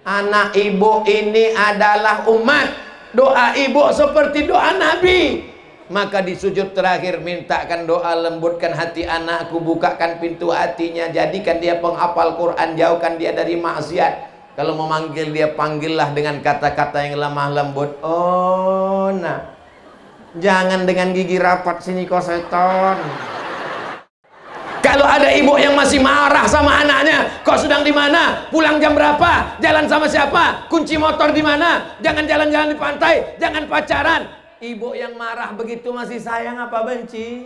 Anak ibu ini adalah umat. Doa ibu seperti doa Nabi. Maka di sujud terakhir mintakan doa, lembutkan hati anakku, bukakan pintu hatinya, jadikan dia penghafal Quran, jauhkan dia dari maksiat. Kalau memanggil dia, panggillah dengan kata-kata yang lemah lembut. Oh nah, jangan dengan gigi rapat, sini kau seton. Kalau ada ibu yang masih marah sama anaknya, kau sedang di mana? Pulang jam berapa? Jalan sama siapa? Kunci motor di mana? Jangan jalan-jalan di pantai, jangan pacaran. Ibu yang marah begitu masih sayang apa benci?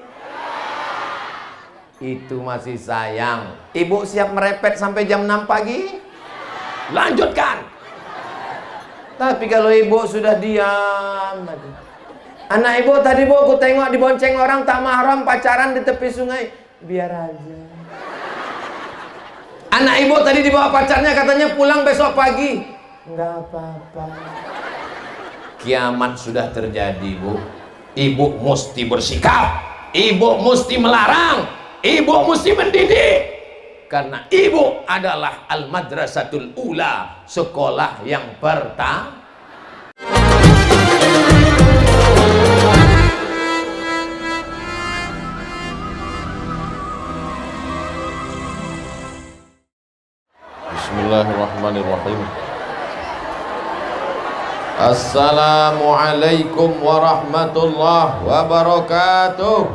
Itu masih sayang. Ibu siap merepet sampai jam 6 pagi? Lanjutkan. Tapi kalau ibu sudah diam, anak ibu tadi bu, aku tengok dibonceng orang tak mahram pacaran di tepi sungai. Biar aja. Anak ibu tadi dibawa pacarnya, katanya pulang besok pagi. Enggak apa-apa. Kiamat sudah terjadi, bu. Ibu mesti bersikap, ibu mesti melarang, ibu mesti mendidik. Karena ibu adalah al-madrasatul ula, sekolah yang pertama. Bismillahirrahmanirrahim. Assalamualaikum warahmatullahi wabarakatuh.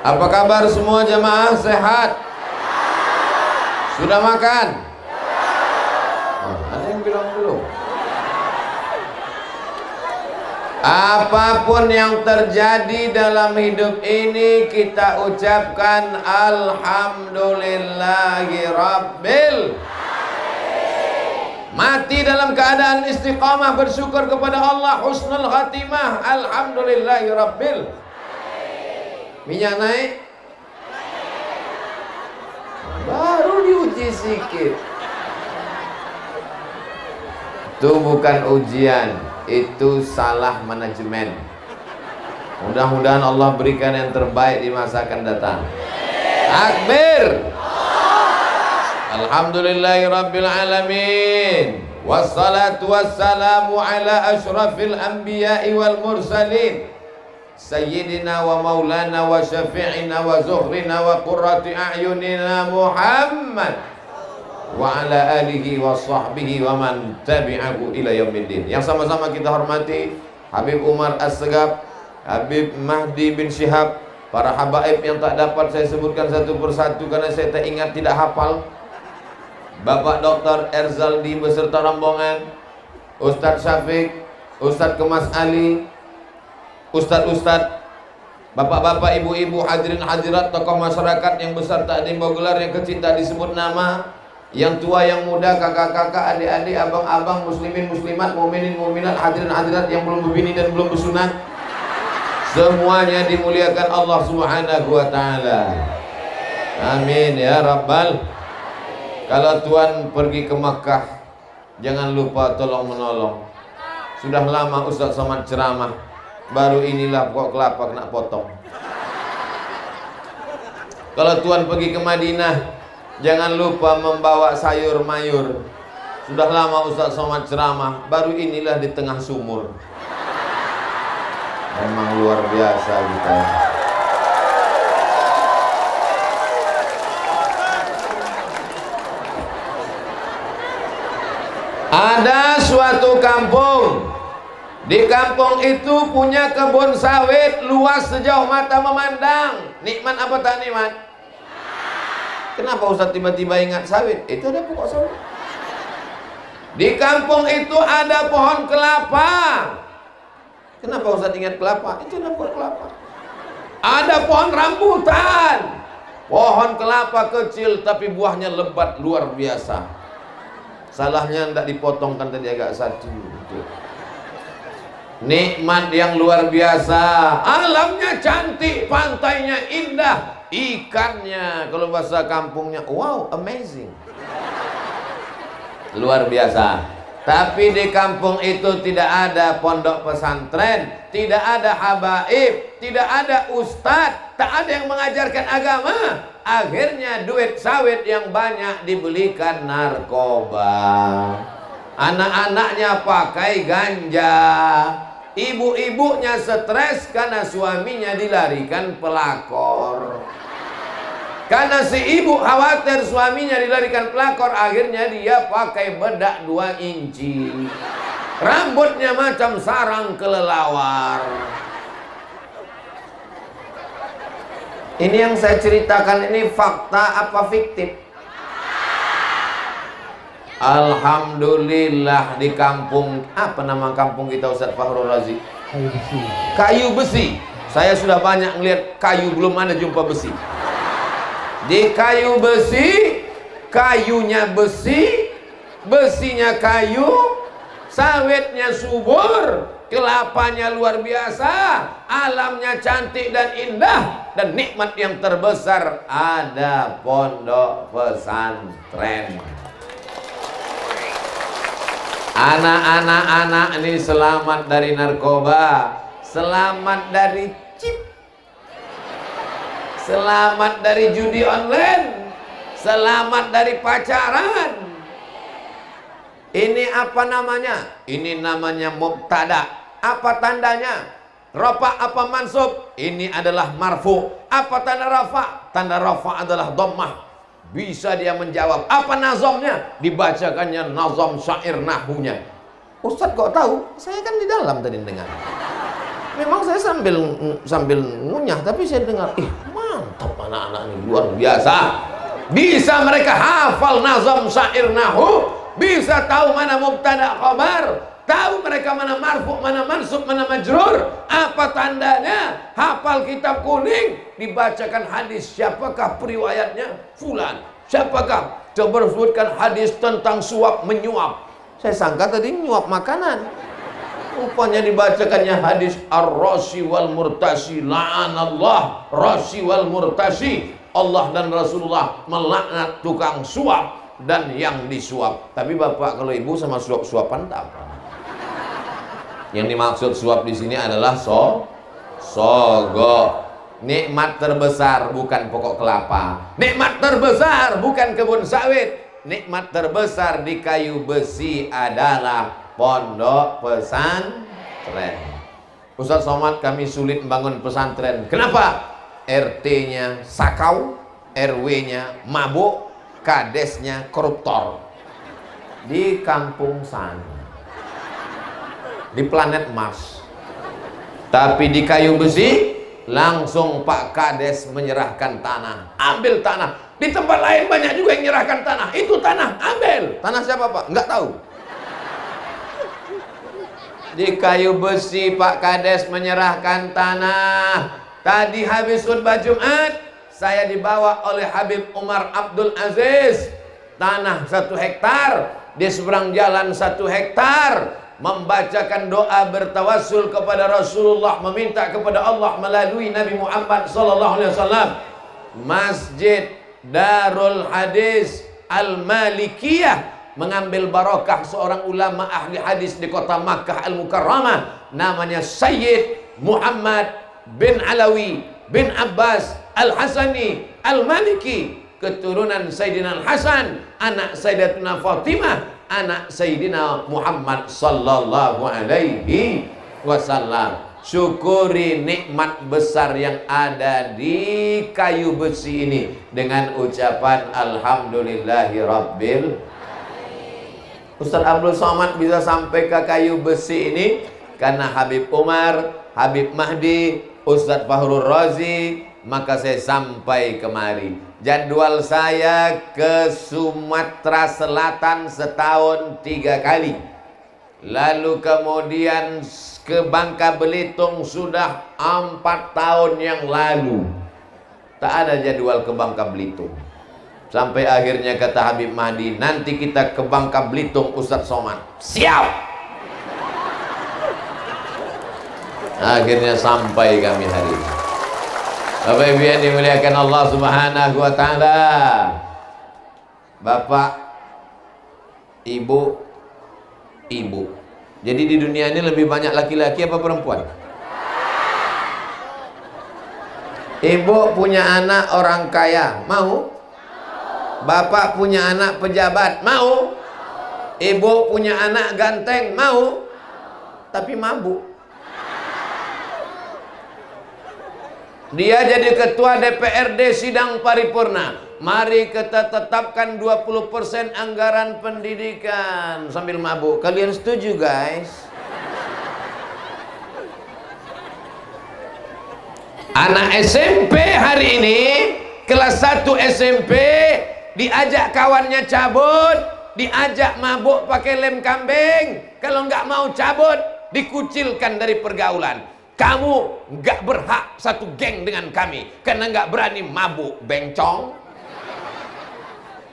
Apa kabar semua jemaah, sehat? Sudah makan? Ada yang bilang belum? Apapun yang terjadi dalam hidup ini, kita ucapkan alhamdulillahi rabbil. Mati dalam keadaan istiqamah, bersyukur kepada Allah, husnul khatimah, alhamdulillahi rabbil. Minyak naik, baru diuji sikit. Itu bukan ujian, itu salah manajemen. Mudah-mudahan Allah berikan yang terbaik di masa akan datang. Takbir. Alhamdulillahi rabbil alamin. Wassalatu wassalamu ala ashrafil anbiya'i wal mursalin, Sayyidina wa maulana wa syafi'ina wa zuhrina wa qurrati a'yunina Muhammad wa ala alihi wa sahbihi wa man tabi'ahu ila yaumiddin. Yang sama-sama kita hormati Habib Umar As-Segaf, Habib Mahdi bin Syihab, para habaib yang tak dapat saya sebutkan satu persatu karena saya tak ingat, tidak hafal. Bapak Dr. Erzaldi beserta rombongan, Ustadz Syafiq, Ustadz Kemas Ali, Ustadz-ustadz, bapak-bapak, ibu-ibu, hadirin hadirat, tokoh masyarakat yang besar tak dimbawa gelar, yang kecil tak disebut nama, yang tua, yang muda, kakak-kakak, adik-adik, abang-abang, muslimin, muslimat, mukminin, mukminat, hadirin hadirat yang belum berbini dan belum bersunat, semuanya dimuliakan Allah Subhanahu wa ta'ala. Amin ya rabbal. Kalau Tuhan pergi ke Makkah, jangan lupa tolong menolong. Sudah lama Ustadz Somad ceramah, baru inilah pokok kelapa kena potong. Kalau Tuhan pergi ke Madinah, jangan lupa membawa sayur mayur. Sudah lama Ustadz Somad ceramah, baru inilah di tengah sumur. Memang luar biasa kita. Ada suatu kampung, di kampung itu punya kebun sawit luas sejauh mata memandang. Nikmat apa tak nikmat? Kenapa Ustaz tiba-tiba ingat sawit? Itu ada pokok sawit. Di kampung itu ada pohon kelapa. Kenapa Ustaz ingat kelapa? Itu ada pohon kelapa. Ada pohon rambutan. Pohon kelapa kecil tapi buahnya lebat luar biasa. Salahnya tidak dipotongkan tadi agak satu. Nikmat yang luar biasa. Alamnya cantik, pantainya indah, ikannya kalau bahasa kampungnya wow, amazing, luar biasa. Tapi di kampung itu tidak ada pondok pesantren, tidak ada habaib, tidak ada ustadz, tak ada yang mengajarkan agama. Akhirnya duit sawit yang banyak dibelikan narkoba. Anak-anaknya pakai ganja. Ibu-ibunya stres karena suaminya dilarikan pelakor. Karena si ibu khawatir suaminya dilarikan pelakor, akhirnya dia pakai bedak 2 inci. Rambutnya macam sarang kelelawar. Ini yang saya ceritakan ini fakta apa fiktif? Alhamdulillah di kampung, apa nama kampung kita Ustaz Fakhrul Razi? Kayu besi. Kayu besi. Saya sudah banyak melihat kayu, belum ada jumpa besi. Di kayu besi, kayunya besi, besinya kayu, sawitnya subur, kelapanya luar biasa, alamnya cantik dan indah, dan nikmat yang terbesar ada pondok pesantren. Anak-anak ini selamat dari narkoba, selamat dari chip, selamat dari judi online, selamat dari pacaran. Ini apa namanya? Ini namanya mubtada. Apa tandanya? Rafa apa mansub? Ini adalah marfu. Apa tanda rafa? Tanda rafa adalah dhammah. Bisa dia menjawab. Apa nazamnya? Dibacakannya nazam syair nahunya. Ustaz kok tahu? Saya kan di dalam tadi dengar. Memang saya sambil ngunyah, tapi saya dengar, mantap anak-anak ini, luar biasa. Bisa mereka hafal nazam syair nahu, bisa tahu mana mubtada khabar, tahu mereka mana marfu, mana mansub, mana majrur. Apa tandanya? Hafal kitab kuning, dibacakan hadis, siapakah periwayatnya? Fulan. Siapakah? Coba sebutkan hadis tentang suap menyuap. Saya sangka tadi nyuap makanan. Rupanya dibacakannya hadis ar-rashi wal murtashi, la'anallah rashi wal murtashi. Allah dan Rasulullah melaknat tukang suap dan yang disuap. Tapi bapak kalau ibu sama suap-suapan tak apa. Yang dimaksud suap di sini adalah sogo. Nikmat terbesar bukan pokok kelapa. Nikmat terbesar bukan kebun sawit. Nikmat terbesar di kayu besi adalah pondok pesantren. Ustaz Somad, kami sulit membangun pesantren. Kenapa? RT-nya sakau, RW-nya mabuk, kadesnya koruptor. Di kampung sana, di planet Mars. Tapi di kayu besi, langsung Pak Kades menyerahkan tanah. Ambil tanah. Di tempat lain banyak juga yang menyerahkan tanah. Itu tanah, ambil. Tanah siapa Pak? Enggak tahu. Di kayu besi Pak Kades menyerahkan tanah. Tadi habis khutbah Jumat, saya dibawa oleh Habib Umar Abdul Aziz. Tanah 1 hektar, di seberang jalan 1 hektar. Membacakan doa bertawassul kepada Rasulullah, meminta kepada Allah melalui Nabi Muhammad SAW. Masjid Darul Hadis Al-Malikiyah mengambil barakah seorang ulama ahli hadis di kota Makkah Al-Mukarramah, namanya Sayyid Muhammad bin Alawi bin Abbas Al-Hasani Al-Maliki, keturunan Sayyidina Al-Hasan, anak Sayyidatina Fatimah, anak Sayyidina Muhammad sallallahu alaihi wasallam. Syukuri nikmat besar yang ada di kayu besi ini dengan ucapan alhamdulillahi rabbil. Ustaz Abdul Somad bisa sampai ke kayu besi ini karena Habib Umar, Habib Mahdi, Ustaz Fakhrul Razi. Maka saya sampai kemari. Jadwal saya ke Sumatera Selatan setahun 3 kali. Lalu kemudian ke Bangka Belitung sudah 4 tahun yang lalu. Tak ada jadwal ke Bangka Belitung. Sampai akhirnya kata Habib Mahdi, nanti kita ke Bangka Belitung Ustaz Somad. Siap. Akhirnya sampai kami hari ini. Bapak Ibu yang dimuliakan Allah Subhanahu wa taala. Bapak, Ibu, Ibu. Jadi di dunia ini lebih banyak laki-laki apa perempuan? Ibu punya anak orang kaya, mau? Bapak punya anak pejabat, mau? Ibu punya anak ganteng, mau? Tapi mabuk. Dia jadi ketua DPRD sidang paripurna. Mari kita tetapkan 20% anggaran pendidikan sambil mabuk. Kalian setuju, guys? Anak SMP hari ini kelas 1 SMP diajak kawannya cabut, diajak mabuk pakai lem kambing. Kalau nggak mau cabut, dikucilkan dari pergaulan. Kamu nggak berhak satu geng dengan kami karena nggak berani mabuk, bencong.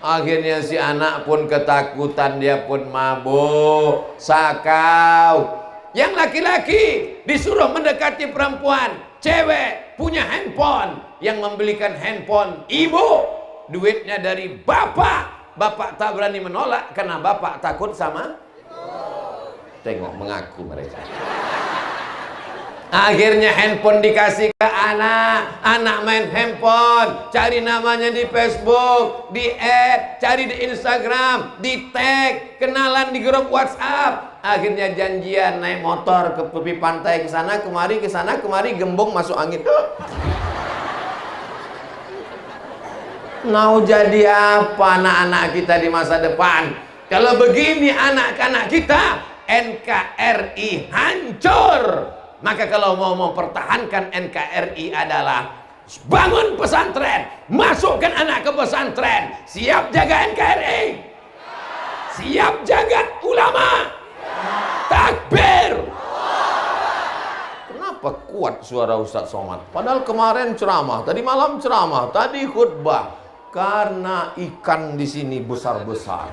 Akhirnya si anak pun ketakutan, dia pun mabuk, sakau. Yang laki-laki disuruh mendekati perempuan, cewek punya handphone, yang membelikan handphone ibu, duitnya dari bapak. Bapak tak berani menolak karena bapak takut sama tengok mengaku mereka. Akhirnya handphone dikasih ke anak, anak main handphone, cari namanya di Facebook, di add, cari di Instagram, di tag, kenalan di grup WhatsApp. Akhirnya janjian naik motor ke tepi pantai, ke sana kemari, gembong masuk angin. Mau jadi apa anak-anak kita di masa depan? Kalau begini anak-anak kita, NKRI hancur. Maka kalau mau mempertahankan NKRI adalah bangun pesantren, masukkan anak ke pesantren, siap jaga NKRI, siap jaga ulama, takbir. Kenapa kuat suara Ustadz Somad? Padahal kemarin ceramah, tadi malam ceramah, tadi khutbah. Karena ikan di sini besar-besar.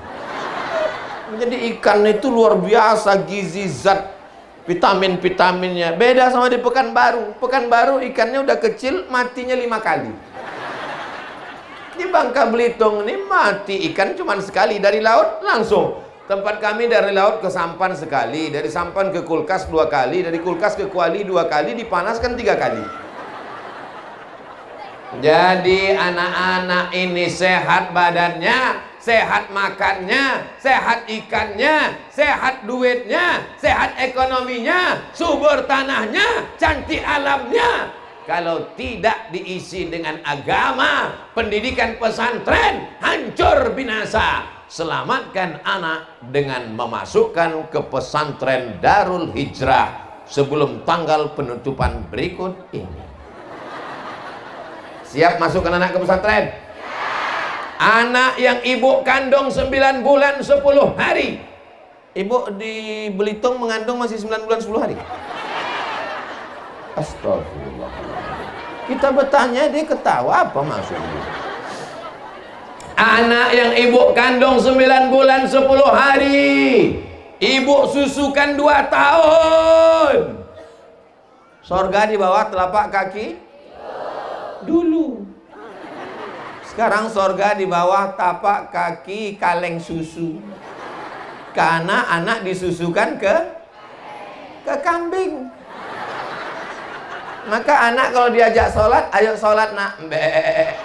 Jadi ikan itu luar biasa gizi zat, vitamin-vitaminnya. Beda sama di Pekanbaru. Pekanbaru ikannya udah kecil, matinya 5 kali. Di Bangka Belitung ini mati ikan cuma sekali dari laut langsung. Tempat kami dari laut ke sampan sekali, dari sampan ke kulkas 2 kali, dari kulkas ke kuali 2 kali, dipanaskan 3 kali. Jadi anak-anak ini sehat badannya, sehat makannya, sehat ikannya, sehat duitnya, sehat ekonominya, subur tanahnya, cantik alamnya. Kalau tidak diisi dengan agama, pendidikan pesantren hancur binasa. Selamatkan anak dengan memasukkan ke pesantren Darul Hijrah sebelum tanggal penutupan berikut ini. Siap masukkan anak ke pesantren? Anak yang ibu kandung 9 bulan 10 hari. Ibu di Belitung mengandung masih 9 bulan 10 hari. Astagfirullah. Kita bertanya, dia ketawa, apa maksudnya? Anak yang ibu kandung 9 bulan 10 hari, ibu susukan 2 tahun. Sorga di bawah telapak kaki dulu. Sekarang sorga di bawah tapak kaki kaleng susu. Karena anak disusukan ke kambing. Maka anak kalau diajak sholat, ayo sholat nak, mbek.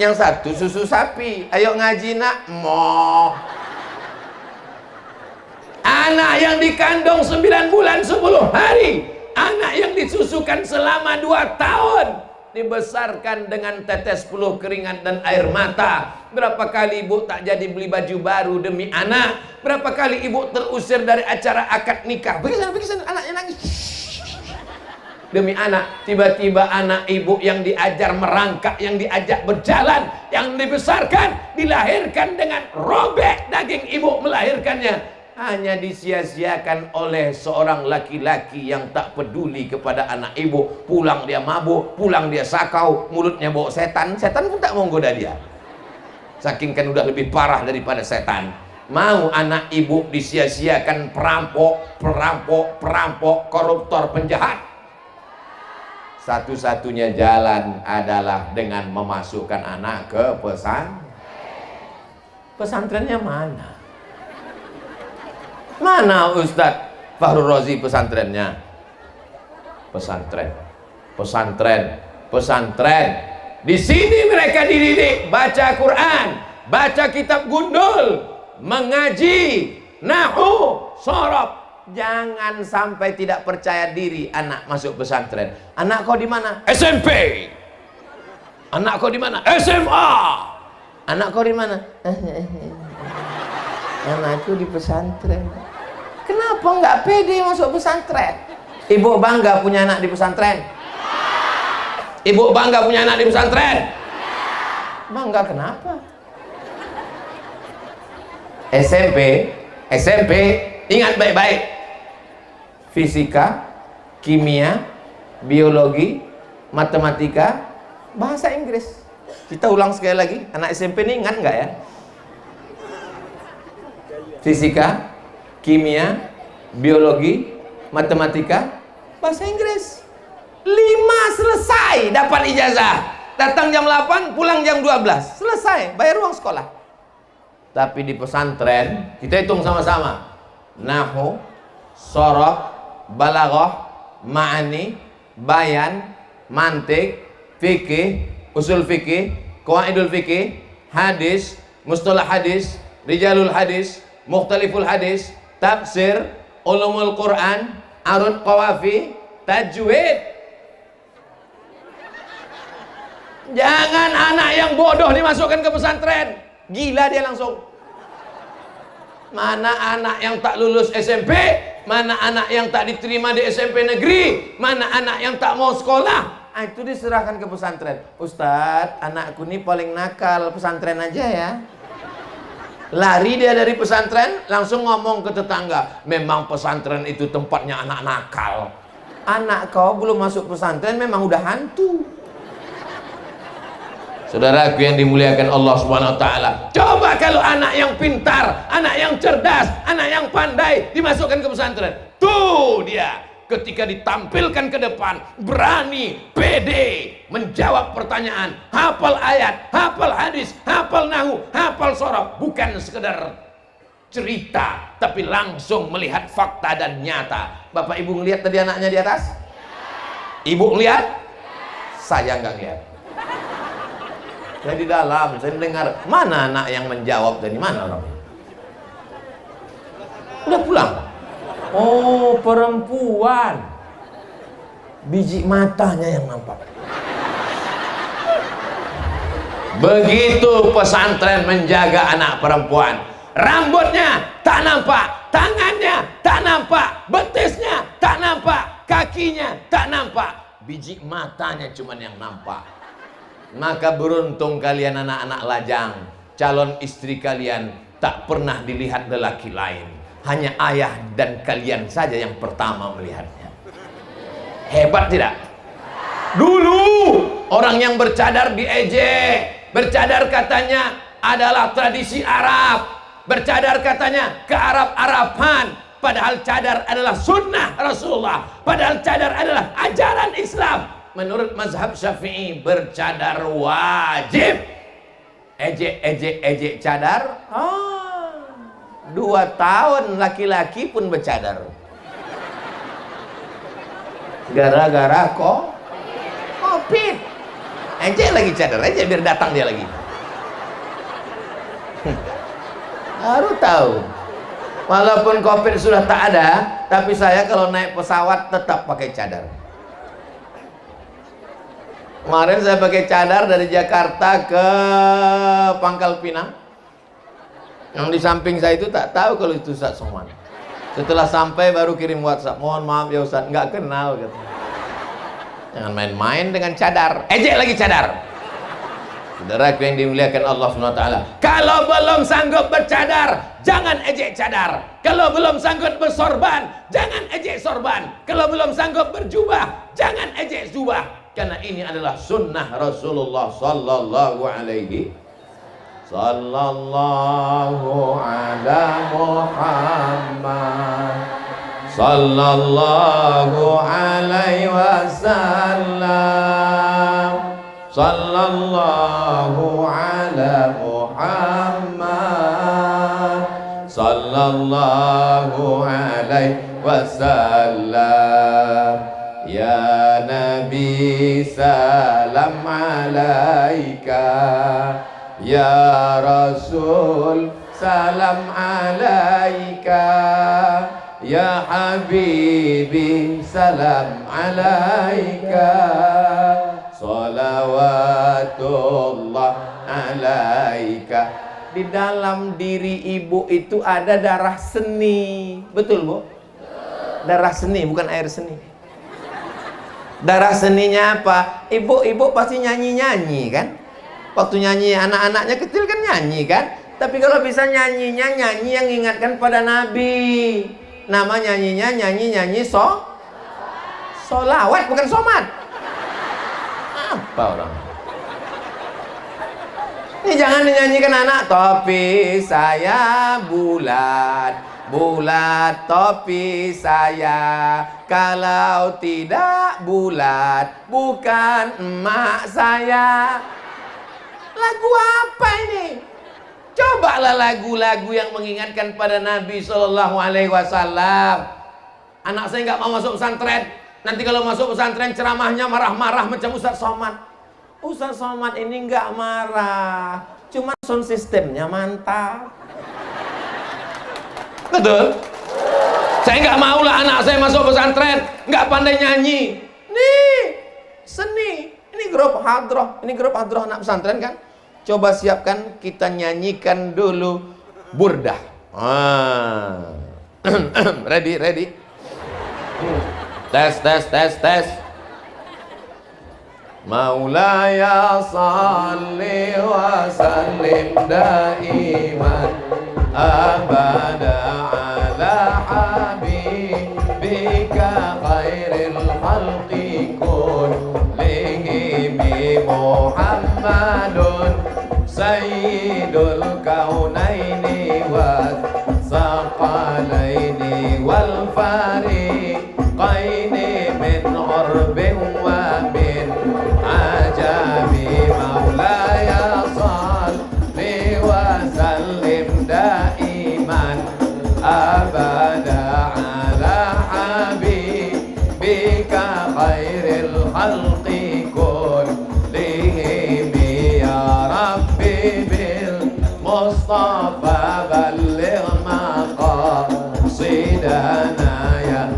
Yang satu susu sapi, ayo ngaji nak, moh. Anak yang dikandung 9 bulan 10 hari, anak yang disusukan selama 2 tahun, dibesarkan dengan tetes peluh keringat dan air mata. Berapa kali ibu tak jadi beli baju baru demi anak? Berapa kali ibu terusir dari acara akad nikah? Pergi sana, anaknya nangis. Demi anak, tiba-tiba anak ibu yang diajar merangkak, yang diajak berjalan, yang dibesarkan, dilahirkan dengan robek daging ibu melahirkannya. Hanya disia-siakan oleh seorang laki-laki yang tak peduli kepada anak ibu. Pulang dia mabuk, pulang dia sakau, mulutnya bau setan. Setan pun tak mau goda dia. Saking kan udah lebih parah daripada setan. Mau anak ibu disia-siakan perampok, koruptor, penjahat. Satu-satunya jalan adalah dengan memasukkan anak ke pesantrennya mana? Mana Ustadz Fahru Rozi pesantrennya? Pesantren pesantren. Di sini mereka dididik baca Quran, baca kitab gundul, mengaji, nahwu, sorof. Jangan sampai tidak percaya diri anak masuk pesantren. Anak kau di mana? SMP. Anak kau di mana? SMA. Anak kau di mana? Anakku di pesantren. Kenapa nggak pede masuk pesantren? Ibu bangga punya anak di pesantren? Ibu bangga punya anak di pesantren? Bangga kenapa? SMP, ingat baik-baik. Fisika, kimia, biologi, matematika, bahasa Inggris. Kita ulang sekali lagi. Anak SMP ini ingat nggak ya? Fisika, kimia, biologi, matematika, bahasa Inggris. 5 selesai dapat ijazah. Datang jam 8, pulang jam 12. Selesai, bayar uang sekolah. Tapi di pesantren, kita hitung sama-sama. Nahwu, sorof, balaghah, ma'ani, bayan, mantik, fikih, usul fikih, qawaidul fikih, hadis, mustalah hadis, rijalul hadis, mukhtaliful hadis, tafsir, ulumul Quran, arud qawafi, tajwid. Jangan anak yang bodoh dimasukkan ke pesantren. Gila dia langsung. Mana anak yang tak lulus SMP, mana anak yang tak diterima di SMP negeri, mana anak yang tak mau sekolah. Itu diserahkan ke pesantren. Ustadz, anakku ini paling nakal, pesantren aja ya. Lari dia dari pesantren, langsung ngomong ke tetangga, memang pesantren itu tempatnya anak nakal. Anak kau belum masuk pesantren memang udah hantu. Saudaraku yang dimuliakan Allah Subhanahu wa taala. Coba kalau anak yang pintar, anak yang cerdas, anak yang pandai dimasukkan ke pesantren. Tuh dia, ketika ditampilkan ke depan, berani, pede menjawab pertanyaan, hafal ayat, hafal hadis, hafal nahwu, hafal sorof, bukan sekedar cerita, tapi langsung melihat fakta dan nyata. Bapak Ibu ngelihat tadi anaknya di atas? Ibu ngelihat? Saya nggak lihat. Saya di dalam, saya mendengar. Mana anak yang menjawab tadi? Mana orang? Udah pulang. Oh, perempuan. Biji matanya yang nampak. Begitu pesantren menjaga anak perempuan. Rambutnya tak nampak, tangannya tak nampak, betisnya tak nampak, kakinya tak nampak, biji matanya cuman yang nampak. Maka beruntung kalian anak-anak lajang, calon istri kalian tak pernah dilihat lelaki lain, hanya ayah dan kalian saja yang pertama melihatnya. Hebat tidak? Dulu orang yang bercadar diejek, bercadar katanya adalah tradisi Arab, bercadar katanya ke Arab-Araban, padahal cadar adalah sunnah Rasulullah, padahal cadar adalah ajaran Islam. Menurut mazhab Syafi'i bercadar wajib. Ejek cadar. 2 tahun laki-laki pun bercadar. Gara-gara Covid. Ejek lagi cadar, ejek biar datang dia lagi. Baru tahu. Walaupun Covid sudah tak ada, tapi saya kalau naik pesawat tetap pakai cadar. Kemarin saya pakai cadar dari Jakarta ke Pangkal Pinang. Yang di samping saya itu tak tahu kalau itu Ustaz Somad. Setelah sampai baru kirim WhatsApp, mohon maaf ya Ustaz, nggak kenal gitu. Jangan main-main dengan cadar. Ejek lagi cadar. Saudara yang dimuliakan Allah SWT, kalau belum sanggup bercadar, jangan ejek cadar. Kalau belum sanggup bersorban, jangan ejek sorban. Kalau belum sanggup berjubah, jangan ejek jubah. Karena ini adalah sunnah Rasulullah sallallahu alaihi sallallahu ala Muhammad sallallahu alaihi wasallam sallallahu ala Muhammad sallallahu alaihi wasallam. Ya Nabi alaika ya Rasul, salam alaika ya Habibi, salam alaika, salawatullah alaika. Di dalam diri ibu itu ada darah seni, betul Bu? Darah seni, bukan air seni. Darah seninya apa? Ibu pasti nyanyi-nyanyi kan? Waktu nyanyi anak-anaknya kecil kan nyanyi kan? Tapi kalau bisa nyanyinya nyanyi yang ingatkan pada Nabi. Nama nyanyinya nyanyi solawat, bukan somat. Apa orang? Ini jangan dinyanyikan anak. Topi saya bulat, bulat topi saya. Kalau tidak bulat, bukan emak saya. Lagu apa ini? Cobalah lagu-lagu yang mengingatkan pada Nabi Sallallahu Alaihi Wasallam. Anak saya nggak mau masuk pesantren. Nanti kalau masuk pesantren ceramahnya marah-marah macam Ustaz Somad. Ustaz Somad ini nggak marah, cuma sound systemnya mantap. Betul? Saya nggak mau lah anak saya masuk pesantren nggak pandai nyanyi. Nih seni. Ini grup hadroh anak pesantren kan. Coba siapkan, kita nyanyikan dulu burdah. Ready. Tes. Maulaya salli wa sallim daiman abada ala habibika khairil khalqi kullihim Muhammadun sayyidul kaunaini wa saqalaini wal fariqaini min urbin wa min ajami. Maulaya salli wa sallim daiman abada ala habibika khairil khalqi kullihim ya rabbi bil mustafa balligh maqasidana ya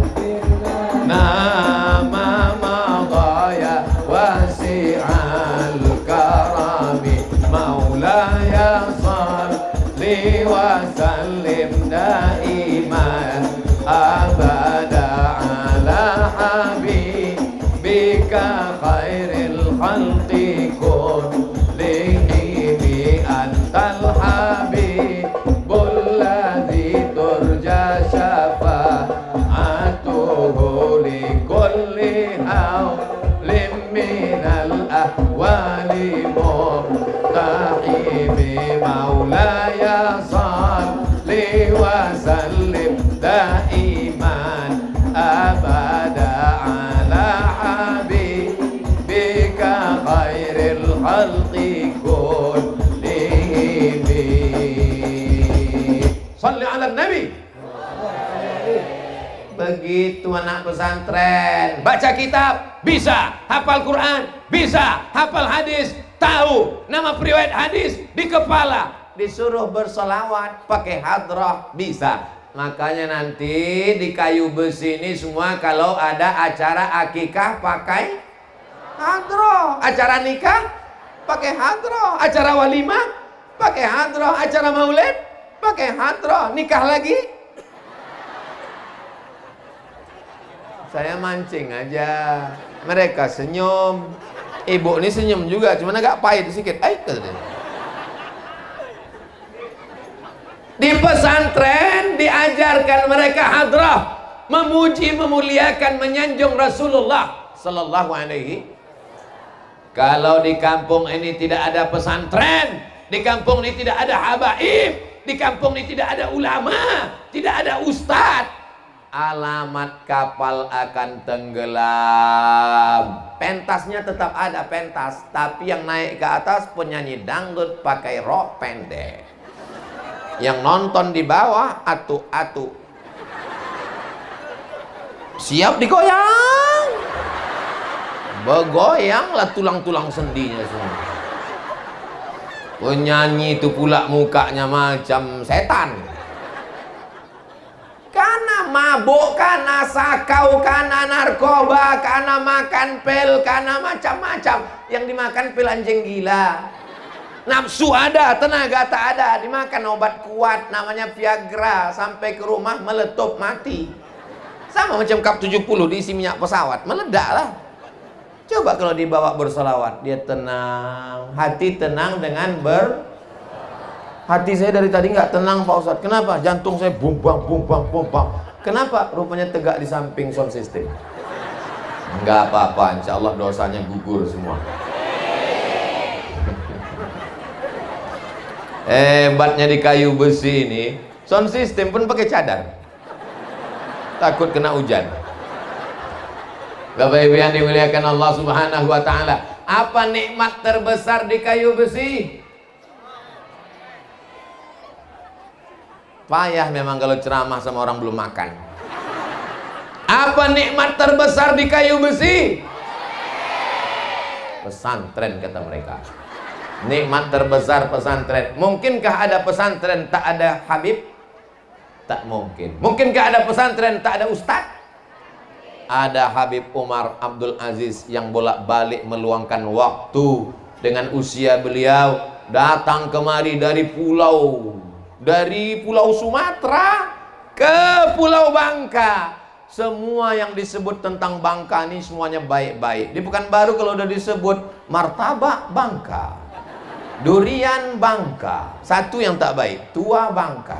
nama madaya wasi'al karami. Maulaya salli wa sallim daiman abada ala habibika khairil khalqi kullihim antal habibul ladzi turja syafa'atuhu li kulli hawlim minal ahwali muqtahimi. Maulaya salli wa sallim daiman abada ala habibika khairil khalqi kullihim. Salli ala nabi. Begitu anak pesantren. Baca kitab bisa, hafal Quran bisa, hafal hadis, tahu nama periwayat hadis di kepala. Disuruh bersolawat pakai hadrah bisa. Makanya nanti di kayu besi ini semua kalau ada acara akikah pakai hadrah, acara nikah pakai hadrah, acara walimah pakai hadrah, acara maulid pakai hadrah, nikah lagi. Saya mancing aja, mereka senyum. Ibu ini senyum juga, cuma agak pahit sedikit. Di pesantren diajarkan mereka hadrah, memuji, memuliakan, menyanjung Rasulullah Sallallahu Alaihi. Kalau di kampung ini tidak ada pesantren, di kampung ini tidak ada habaib, di kampung ini tidak ada ulama, tidak ada ustadz, alamat kapal akan tenggelam. Pentasnya tetap ada pentas, tapi yang naik ke atas penyanyi dangdut pakai rok pendek, yang nonton di bawah atu-atu, siap digoyang. Bergoyanglah tulang-tulang sendinya semua. Penyanyi itu pula mukanya macam setan. Karena mabuk, karena sakau, karena narkoba, karena makan pil, karena macam-macam. Yang dimakan pil anjing gila. Nafsu ada, tenaga tak ada. Dimakan obat kuat namanya Viagra, sampai ke rumah meletup mati. Sama macam kap 70 diisi minyak pesawat, meledak lah. Coba kalau dibawa bersolawat, dia tenang, hati tenang dengan hati saya dari tadi nggak tenang Pak Ustadz. Kenapa? Jantung saya bumbang. Kenapa? Rupanya tegak di samping sound system. Nggak apa-apa, insya Allah dosanya gugur semua. Hebatnya di kayu besi ini, sound system pun pakai cadar. Takut kena hujan. Bapak Ibu yang dimuliakan Allah Subhanahu wa taala, apa nikmat terbesar di kayu besi? Payah memang kalau ceramah sama orang belum makan. Apa nikmat terbesar di kayu besi? Pesantren, kata mereka. Nikmat terbesar pesantren. Mungkinkah ada pesantren tak ada Habib? Tak mungkin. Mungkinkah ada pesantren tak ada ustadz? Ada Habib Umar Abdul Aziz yang bolak-balik meluangkan waktu dengan usia beliau datang kemari dari pulau Sumatera ke Pulau Bangka. Semua yang disebut tentang Bangka ini semuanya baik-baik. Di Pekanbaru kalau udah disebut martabak Bangka, durian Bangka. Satu yang tak baik, tua Bangka.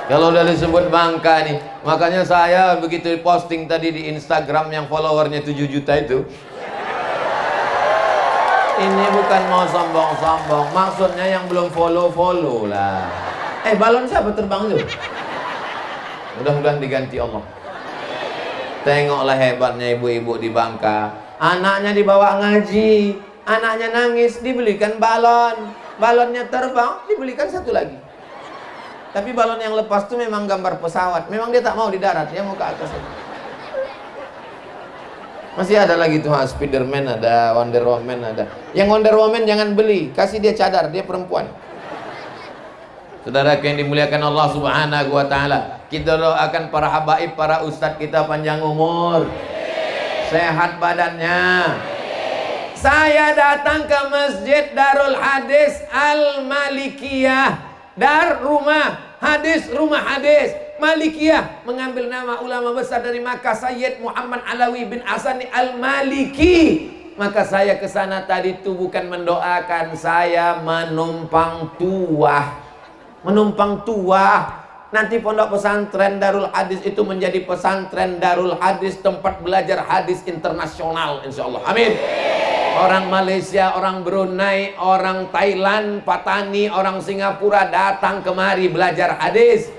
Kalau udah disebut Bangka nih, makanya saya begitu posting tadi di Instagram yang followernya 7 juta itu. Ini bukan mau sombong-sombong, maksudnya yang belum follow lah. Balon siapa terbang tuh? Mudah-mudahan diganti Allah. Tengoklah hebatnya ibu-ibu di Bangka. Anaknya dibawa ngaji, anaknya nangis, dibelikan balon. Balonnya terbang, dibelikan satu lagi. Tapi balon yang lepas itu memang gambar pesawat. Memang dia tak mau di darat, dia mau ke atas aja. Masih ada lagi tuh Spiderman, ada Wonder Woman, ada. Yang Wonder Woman jangan beli, kasih dia cadar, dia perempuan. Saudara yang dimuliakan Allah Subhanahu wa taala, kita doakan para habaib, para ustadz kita panjang umur, sehat badannya. Saya datang ke Masjid Darul Hadis Al-Malikiyah, dar rumah hadis, rumah hadis Malikiyah, mengambil nama ulama besar dari Makkah, Sayyid Muhammad Alawi bin Asani Al-Maliki. Maka saya ke sana tadi itu bukan mendoakan, saya menumpang tuah. Nanti pondok pesantren Darul Hadis itu menjadi pesantren Darul Hadis, tempat belajar hadis internasional insyaallah. Amin. Orang Malaysia, orang Brunei, orang Thailand, Patani, orang Singapura datang kemari belajar hadis.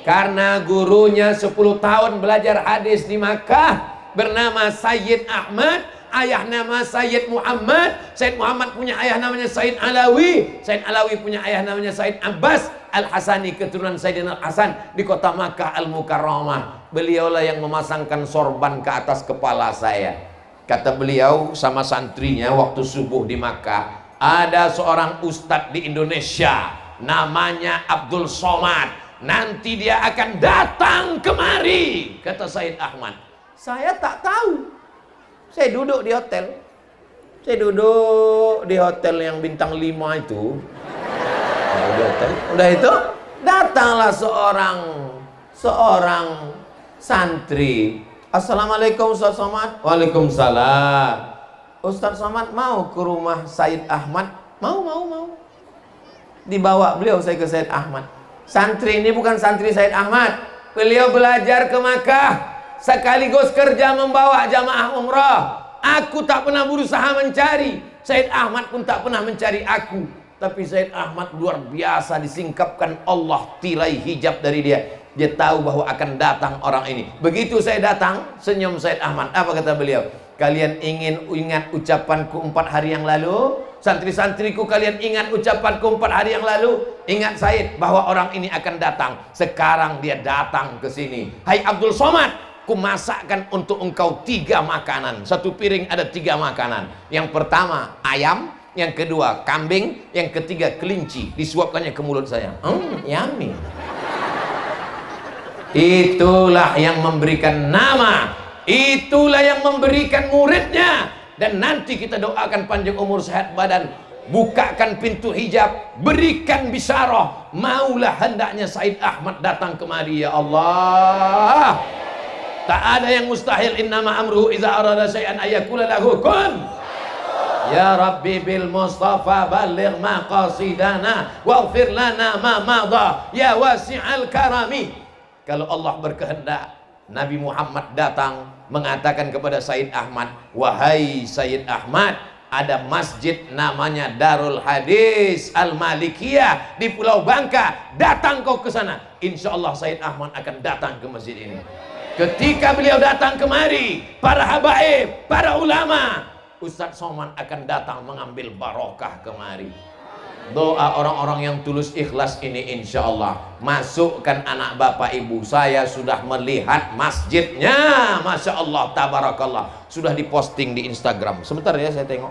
Karena gurunya 10 tahun belajar hadis di Makkah, bernama Sayyid Ahmad, ayah nama Sayyid Muhammad. Sayyid Muhammad punya ayah namanya Sayyid Alawi. Sayyid Alawi punya ayah namanya Sayyid Abbas Al-Hasani, keturunan Sayyidina Al-Hasan di kota Makkah Al-Mukarramah. Beliaulah yang memasangkan sorban ke atas kepala saya. Kata beliau sama santrinya waktu subuh di Makkah, ada seorang ustadz di Indonesia namanya Abdul Somad. Nanti dia akan datang kemari, kata Sayyid Ahmad. Saya tak tahu. Saya duduk di hotel. Yang bintang 5 itu. Udah itu datanglah seorang santri. Assalamualaikum Ustaz Somad. Waalaikumsalam. Ustaz Somad mau ke rumah Sayyid Ahmad? Mau. Dibawa beliau saya ke Sayyid Ahmad. Santri ini bukan santri Sayyid Ahmad. Beliau belajar ke Makkah, sekaligus kerja membawa jamaah umrah. Aku tak pernah berusaha mencari, Sayyid Ahmad pun tak pernah mencari aku. Tapi Sayyid Ahmad luar biasa, disingkapkan Allah tirai hijab dari dia. Dia tahu bahwa akan datang orang ini. Begitu saya datang, senyum Sayyid Ahmad. Apa kata beliau? Kalian ingin ingat ucapanku 4 hari yang lalu? Santri-santriku, kalian ingat ucapanku 4 hari yang lalu? Ingat Sayyid bahwa orang ini akan datang. Sekarang dia datang ke sini. Hai Abdul Somad, kumasakkan untuk engkau 3 makanan. Satu piring ada 3 makanan. Yang pertama ayam, yang kedua kambing, yang ketiga kelinci. Disuapkannya ke mulut saya. Yummy. Itulah yang memberikan nama, itulah yang memberikan muridnya. Dan nanti kita doakan panjang umur, sehat badan, bukakan pintu hijab, berikan bisyarah. Maulah hendaknya Said Ahmad datang kemari, ya Allah. Tak ada yang mustahil. Innama amruhu iza arada syai'an ayyakula lahu kun. Ya Rabbi bil Mustafa balligh maqasidana waghfir lana ma madha ya wasi'al karami. Kalau Allah berkehendak, Nabi Muhammad datang mengatakan kepada Said Ahmad, wahai Said Ahmad, ada masjid namanya Darul Hadis Al-Malikiyah di Pulau Bangka, datang kau ke sana. Insya Allah Said Ahmad akan datang ke masjid ini. Ketika beliau datang kemari, para habaib, para ulama, Ustadz Somad akan datang mengambil barokah kemari. Doa orang-orang yang tulus ikhlas ini insya Allah. Masukkan anak bapak ibu. Saya sudah melihat masjidnya, Masya Allah, tabarakallah. Sudah diposting di Instagram. Sebentar ya, saya tengok.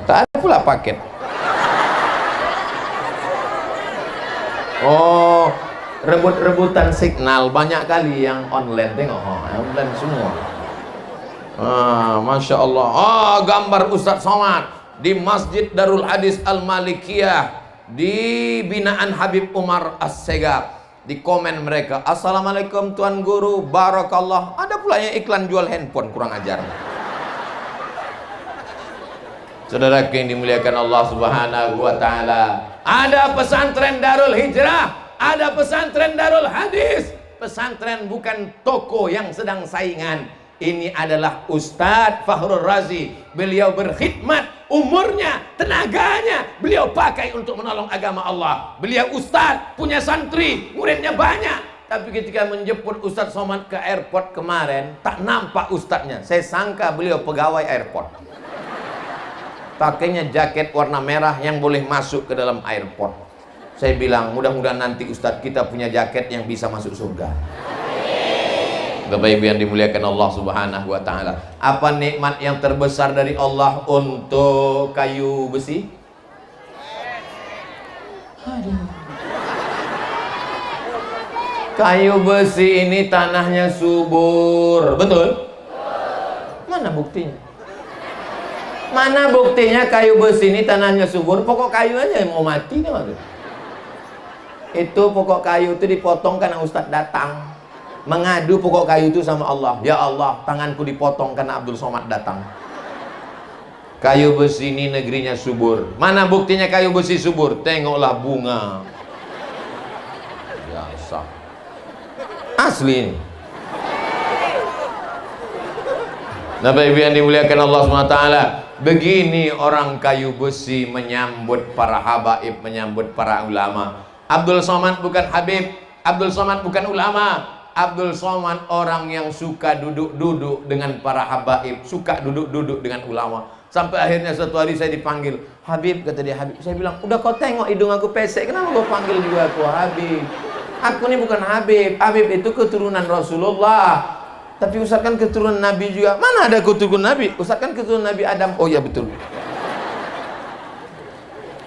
Tak ada pula paket. Oh, rebut-rebutan signal. Banyak kali yang online. Tengok, online semua. Masya Allah. Gambar Ustadz Somad di Masjid Darul Hadis Al-Malikiyah di binaan Habib Umar As-Segaf. Di komen mereka, assalamualaikum Tuan Guru, barakallah. Ada pula yang iklan jual handphone, kurang ajar. Saudara yang dimuliakan Allah Subhanahu wa Ta'ala, ada pesantren Darul Hijrah, ada pesantren Darul Hadis. Pesantren bukan toko yang sedang saingan. Ini adalah Ustadz Fakhrul Razi. Beliau berkhidmat, umurnya, tenaganya beliau pakai untuk menolong agama Allah. Beliau Ustadz, punya santri, muridnya banyak. Tapi ketika menjemput Ustadz Somad ke airport kemarin, tak nampak Ustadznya. Saya sangka beliau pegawai airport. Pakainya jaket warna merah yang boleh masuk ke dalam airport. Saya bilang, mudah-mudahan nanti Ustadz kita punya jaket yang bisa masuk surga. Bapak Ibu yang dimuliakan Allah Subhanahu wa Ta'ala, apa nikmat yang terbesar dari Allah untuk kayu besi? Kayu besi ini tanahnya subur, betul? Mana buktinya? Mana buktinya kayu besi ini tanahnya subur? Pokok kayu aja yang mau mati kan? Itu pokok kayu itu dipotong karena Ustadz datang mengadu pokok kayu itu sama Allah. Ya Allah, tanganku dipotong karena Abdul Somad datang. Kayu besi ini negerinya subur. Mana buktinya kayu besi subur? Tengoklah bunga. Biasa. Asli ini. Bapak Ibu yang dimuliakan Allah SWT, begini orang kayu besi menyambut para habaib, menyambut para ulama. Abdul Somad bukan habib, Abdul Somad bukan ulama. Abdul Somad orang yang suka duduk-duduk dengan para habaib, suka duduk-duduk dengan ulama. Sampai akhirnya suatu hari saya dipanggil, Habib, kata dia. Habib, saya bilang, udah kau tengok hidung aku pesek, kenapa kau panggil juga aku Habib? Aku ini bukan Habib. Habib itu keturunan Rasulullah. Tapi Ustaz kan keturunan Nabi juga. Mana ada keturunan Nabi? Ustaz kan keturunan Nabi Adam. Oh ya betul.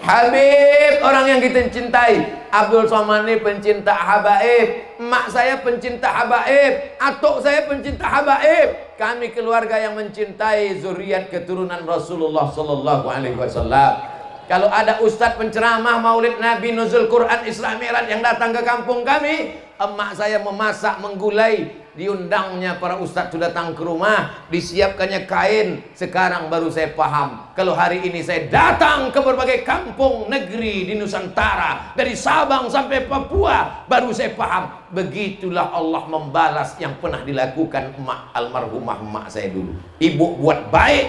Habib, orang yang kita cintai. Abdul Somad ini pencinta habaib. Mak saya pencinta habaib. Atuk saya pencinta habaib. Kami keluarga yang mencintai zuriat keturunan Rasulullah Sallallahu Alaihi Wasallam. Kalau ada ustadz penceramah Maulid Nabi, Nuzul Quran, Isra Mi'raj yang datang ke kampung kami, emak saya memasak, menggulai, diundangnya para ustadz sudah datang ke rumah, disiapkannya kain. Sekarang baru saya paham. Kalau hari ini saya datang ke berbagai kampung negeri di Nusantara, dari Sabang sampai Papua, baru saya paham. Begitulah Allah membalas yang pernah dilakukan emak almarhumah emak saya dulu. Ibu buat baik,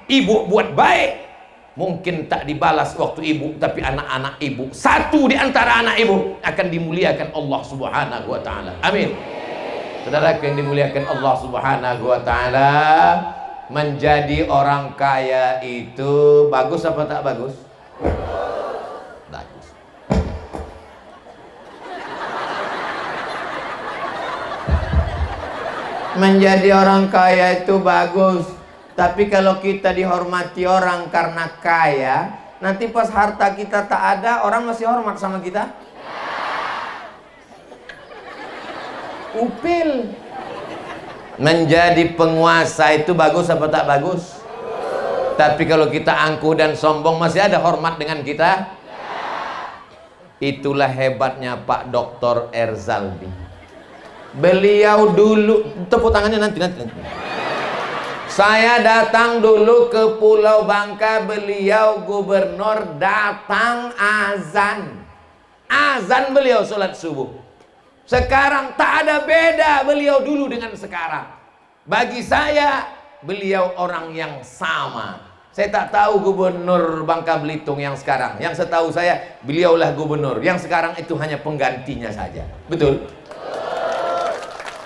ibu buat baik. Mungkin tak dibalas waktu ibu, tapi anak-anak ibu, satu di antara anak ibu akan dimuliakan Allah Subhanahu wa Ta'ala. Amin. Saudara yang dimuliakan Allah Subhanahu wa Ta'ala, menjadi orang kaya itu bagus apa tak bagus? Bagus. Menjadi orang kaya itu bagus, tapi kalau kita dihormati orang karena kaya, nanti pas harta kita tak ada, orang masih hormat sama kita? Upil. Menjadi penguasa itu bagus apa tak bagus? Tapi kalau kita angkuh dan sombong, masih ada hormat dengan kita? Itulah hebatnya Pak Dr. Erzaldi. Beliau dulu, tepuk tangannya nanti. Saya datang dulu ke Pulau Bangka, beliau gubernur, datang azan. Azan beliau sholat subuh. Sekarang tak ada beda beliau dulu dengan sekarang. Bagi saya, beliau orang yang sama. Saya tak tahu gubernur Bangka Belitung yang sekarang. Yang setahu saya, beliaulah gubernur. Yang sekarang itu hanya penggantinya saja. Betul?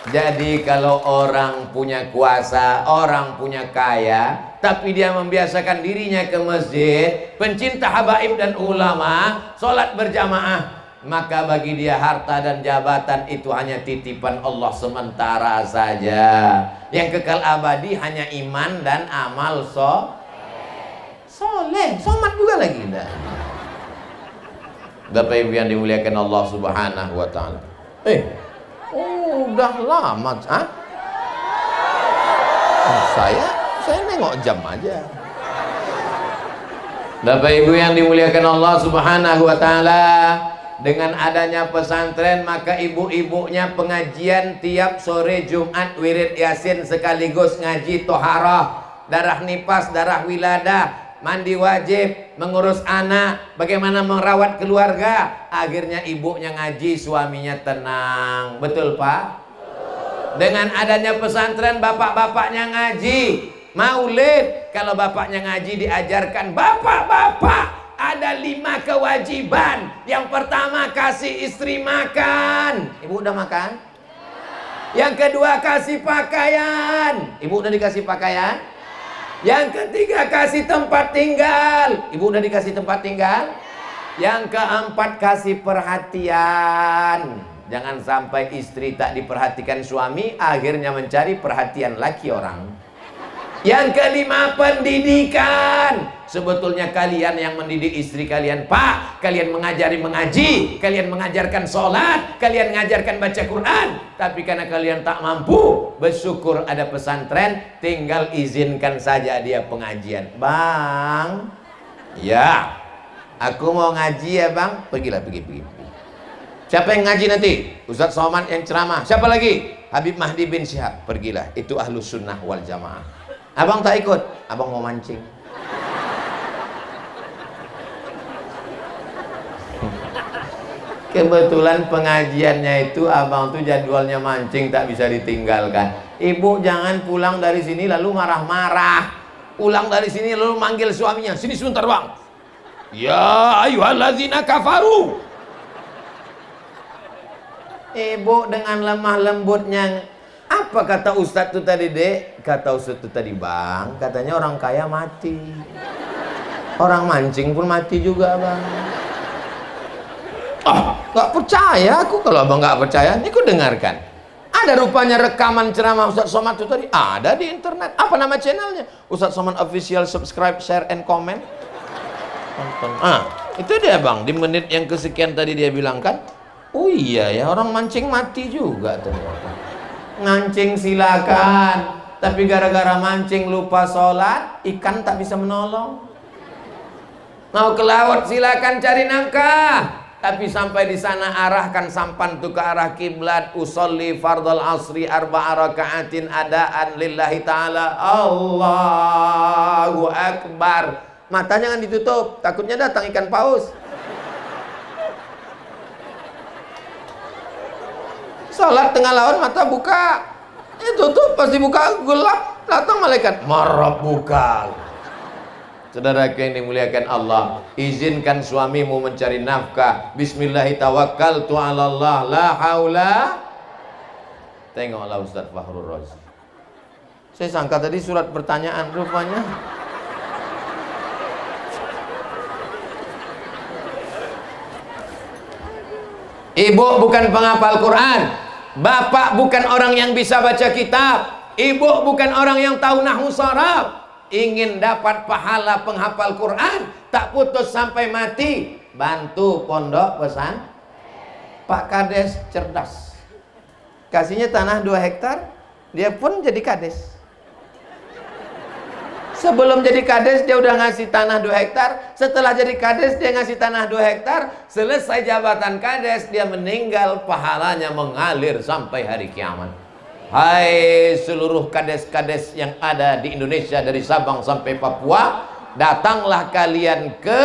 Jadi kalau orang punya kuasa, orang punya kaya, tapi dia membiasakan dirinya ke masjid, pencinta habaib dan ulama, sholat berjamaah, maka bagi dia harta dan jabatan itu hanya titipan Allah sementara saja. Yang kekal abadi hanya iman dan amal soleh, somat juga lagi. Bapak Ibu yang dimuliakan Allah Subhanahu wa taala. Udah lama, saya nengok jam aja. Bapak Ibu yang dimuliakan Allah Subhanahu wa taala, dengan adanya pesantren maka ibu-ibunya pengajian tiap sore Jumat, wirid Yasin sekaligus ngaji toharah, darah nifas, darah wiladah, mandi wajib, mengurus anak, bagaimana merawat keluarga. Akhirnya ibunya ngaji, suaminya tenang. Betul Pak? Dengan adanya pesantren bapak-bapaknya ngaji, maulid. Kalau bapaknya ngaji diajarkan, bapak-bapak ada 5 kewajiban. Yang pertama, kasih istri makan. Ibu udah makan? Yang kedua, kasih pakaian. Ibu udah dikasih pakaian? Yang ketiga, kasih tempat tinggal. Ibu udah dikasih tempat tinggal? Yang keempat, kasih perhatian. Jangan sampai istri tak diperhatikan suami, akhirnya mencari perhatian laki orang. Yang kelima, pendidikan. Sebetulnya kalian yang mendidik istri kalian, Pak. Kalian mengajari mengaji, kalian mengajarkan sholat, kalian mengajarkan baca Quran. Tapi karena kalian tak mampu, bersyukur ada pesantren, tinggal izinkan saja dia pengajian. Bang, ya, aku mau ngaji ya bang. Pergilah, pergi. Siapa yang ngaji nanti? Ustadz Somad yang ceramah. Siapa lagi? Habib Mahdi bin Syihab. Pergilah, itu ahlus sunnah wal jamaah. Abang tak ikut, abang mau mancing. Kebetulan pengajiannya itu abang tuh jadwalnya mancing, tak bisa ditinggalkan. Ibu jangan pulang dari sini lalu marah-marah. Pulang dari sini lalu manggil suaminya, sini sebentar bang. Ya ayyuhalladzina kafaru. Ibu dengan lemah lembutnya, apa kata Ustadz tuh tadi dek? Kata Ustadz tuh tadi bang, katanya orang kaya mati, orang mancing pun mati juga bang. Gak percaya aku. Kalau abang gak percaya, ini ku dengarkan. Ada rupanya rekaman ceramah Ustadz Somad itu tadi, ada di internet. Apa nama channelnya? Ustadz Somad Official. Subscribe, share, and comment. Tonton. Itu dia bang, di menit yang kesekian tadi dia bilang kan, oh iya ya, orang mancing mati juga ternyata. Ngancing silakan, tapi gara-gara mancing lupa sholat, ikan tak bisa menolong. Mau ke laut silakan cari nafkah, tapi sampai di sana arahkan sampan tuh ke arah kiblat. Usolli fardal asri 4 rakaatin adaan lillahi ta'ala. Allahu akbar. Mata jangan ditutup, takutnya datang ikan paus. Salat tengah laut mata buka, tutup pasti buka, gelap, datang malaikat marah buka. Saudara yang dimuliakan Allah, izinkan suamimu mencari nafkah. Bismillahirrahmanirrahim. Tu'alallah la haula. Tengoklah Ustaz Fahrul Razi. Saya sangka tadi surat pertanyaan, rupanya ibu bukan penghafal Quran, Bapak bukan orang yang bisa baca kitab, ibu bukan orang yang tahu nahwu sharaf. Ingin dapat pahala penghafal Quran, tak putus sampai mati, bantu pondok pesan. Pak Kades cerdas, kasihnya tanah 2 hektar, dia pun jadi kades. Sebelum jadi kades dia udah ngasih tanah 2 hektar. Setelah jadi kades dia ngasih tanah 2 hektar. Selesai jabatan kades dia meninggal, pahalanya mengalir sampai hari kiamat. Hai seluruh kades-kades yang ada di Indonesia dari Sabang sampai Papua, datanglah kalian ke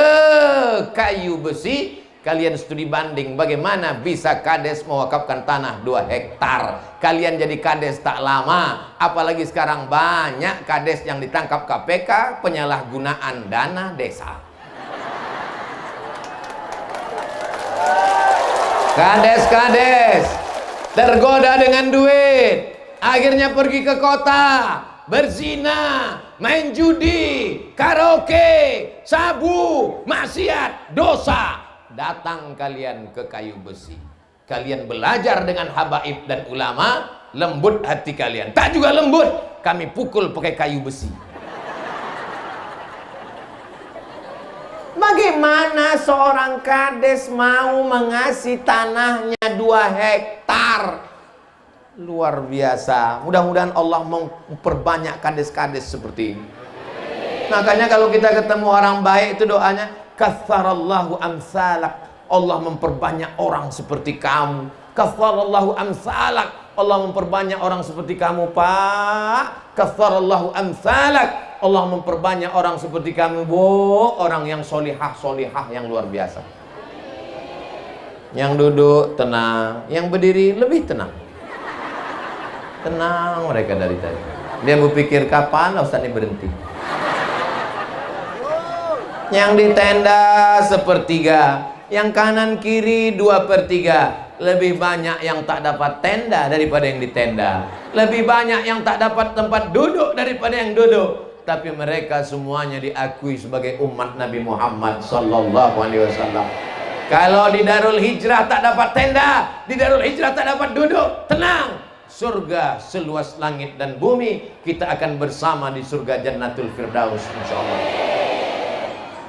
Kayu Besi. Kalian studi banding bagaimana bisa kades mewakafkan tanah 2 hektar. Kalian jadi kades tak lama. Apalagi sekarang banyak kades yang ditangkap KPK penyalahgunaan dana desa. Kades-kades tergoda dengan duit, akhirnya pergi ke kota, berzina, main judi, karaoke, sabu, maksiat, dosa. Datang kalian ke Kayu Besi. Kalian belajar dengan habaib dan ulama, lembut hati kalian. Tak juga lembut, kami pukul pakai kayu besi. Bagaimana seorang kades mau mengasih tanahnya 2 hektar? Luar biasa. Mudah-mudahan Allah memperbanyak kades-kades seperti ini. Makanya kalau kita ketemu orang baik itu doanya, katsarallahu amsalak. Allah memperbanyak orang seperti kamu. Katsarallahu amsalak. Allah memperbanyak orang seperti kamu, Pak. Katsarallahu amsalak. Allah memperbanyak orang seperti kamu, Bu. Orang yang solihah yang luar biasa. Yang duduk tenang, yang berdiri lebih tenang. Tenang mereka dari tadi. Dia berpikir kapan Ustaz ini berhenti. Yang di tenda 1/3, yang kanan kiri 2/3. Lebih banyak yang tak dapat tenda daripada yang di tenda. Lebih banyak yang tak dapat tempat duduk daripada yang duduk. Tapi mereka semuanya diakui sebagai umat Nabi Muhammad sallallahu alaihi wasallam. Kalau di Darul Hijrah tak dapat tenda, di Darul Hijrah tak dapat duduk, tenang. Surga seluas langit dan bumi, kita akan bersama di surga Jannatul Firdaus insyaallah.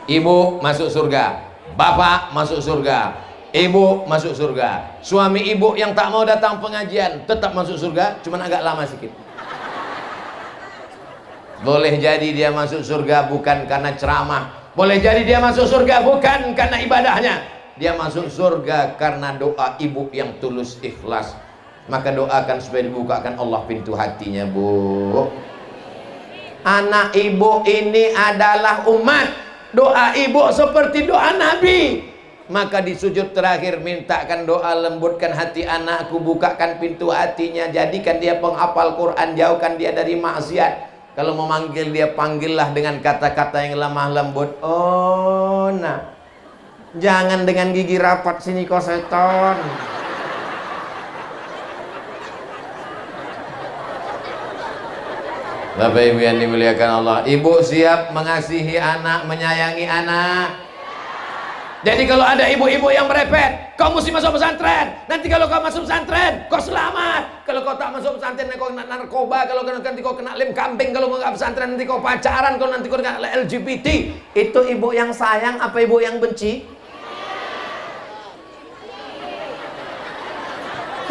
Ibu masuk surga, bapak masuk surga, ibu masuk surga. Suami ibu yang tak mau datang pengajian tetap masuk surga, cuman agak lama sedikit. Boleh jadi dia masuk surga bukan karena ceramah, boleh jadi dia masuk surga bukan karena ibadahnya. Dia masuk surga karena doa ibu yang tulus ikhlas. Maka doakan supaya dibukakan Allah pintu hatinya, Bu. Anak ibu ini adalah umat. Doa ibu seperti doa Nabi. Maka di sujud terakhir mintakan doa, lembutkan hati anakku, bukakan pintu hatinya, jadikan dia penghafal Quran, jauhkan dia dari maksiat. Kalau memanggil dia, panggillah dengan kata-kata yang lemah lembut. Oh nah, jangan dengan gigi rapat, sini kau seton. Bapak Ibu yang dimuliakan Allah, ibu siap mengasihi anak, menyayangi anak. Jadi kalau ada ibu-ibu yang merepet, kau mesti masuk pesantren. Nanti kalau kau masuk pesantren, kau selamat. Kalau kau tak masuk pesantren, kau kena narkoba. Kalau nanti kau kena lem kambing. Kalau kau nggak pesantren, nanti kau pacaran. Kalau nanti kau kena LGBT. Itu ibu yang sayang apa ibu yang benci?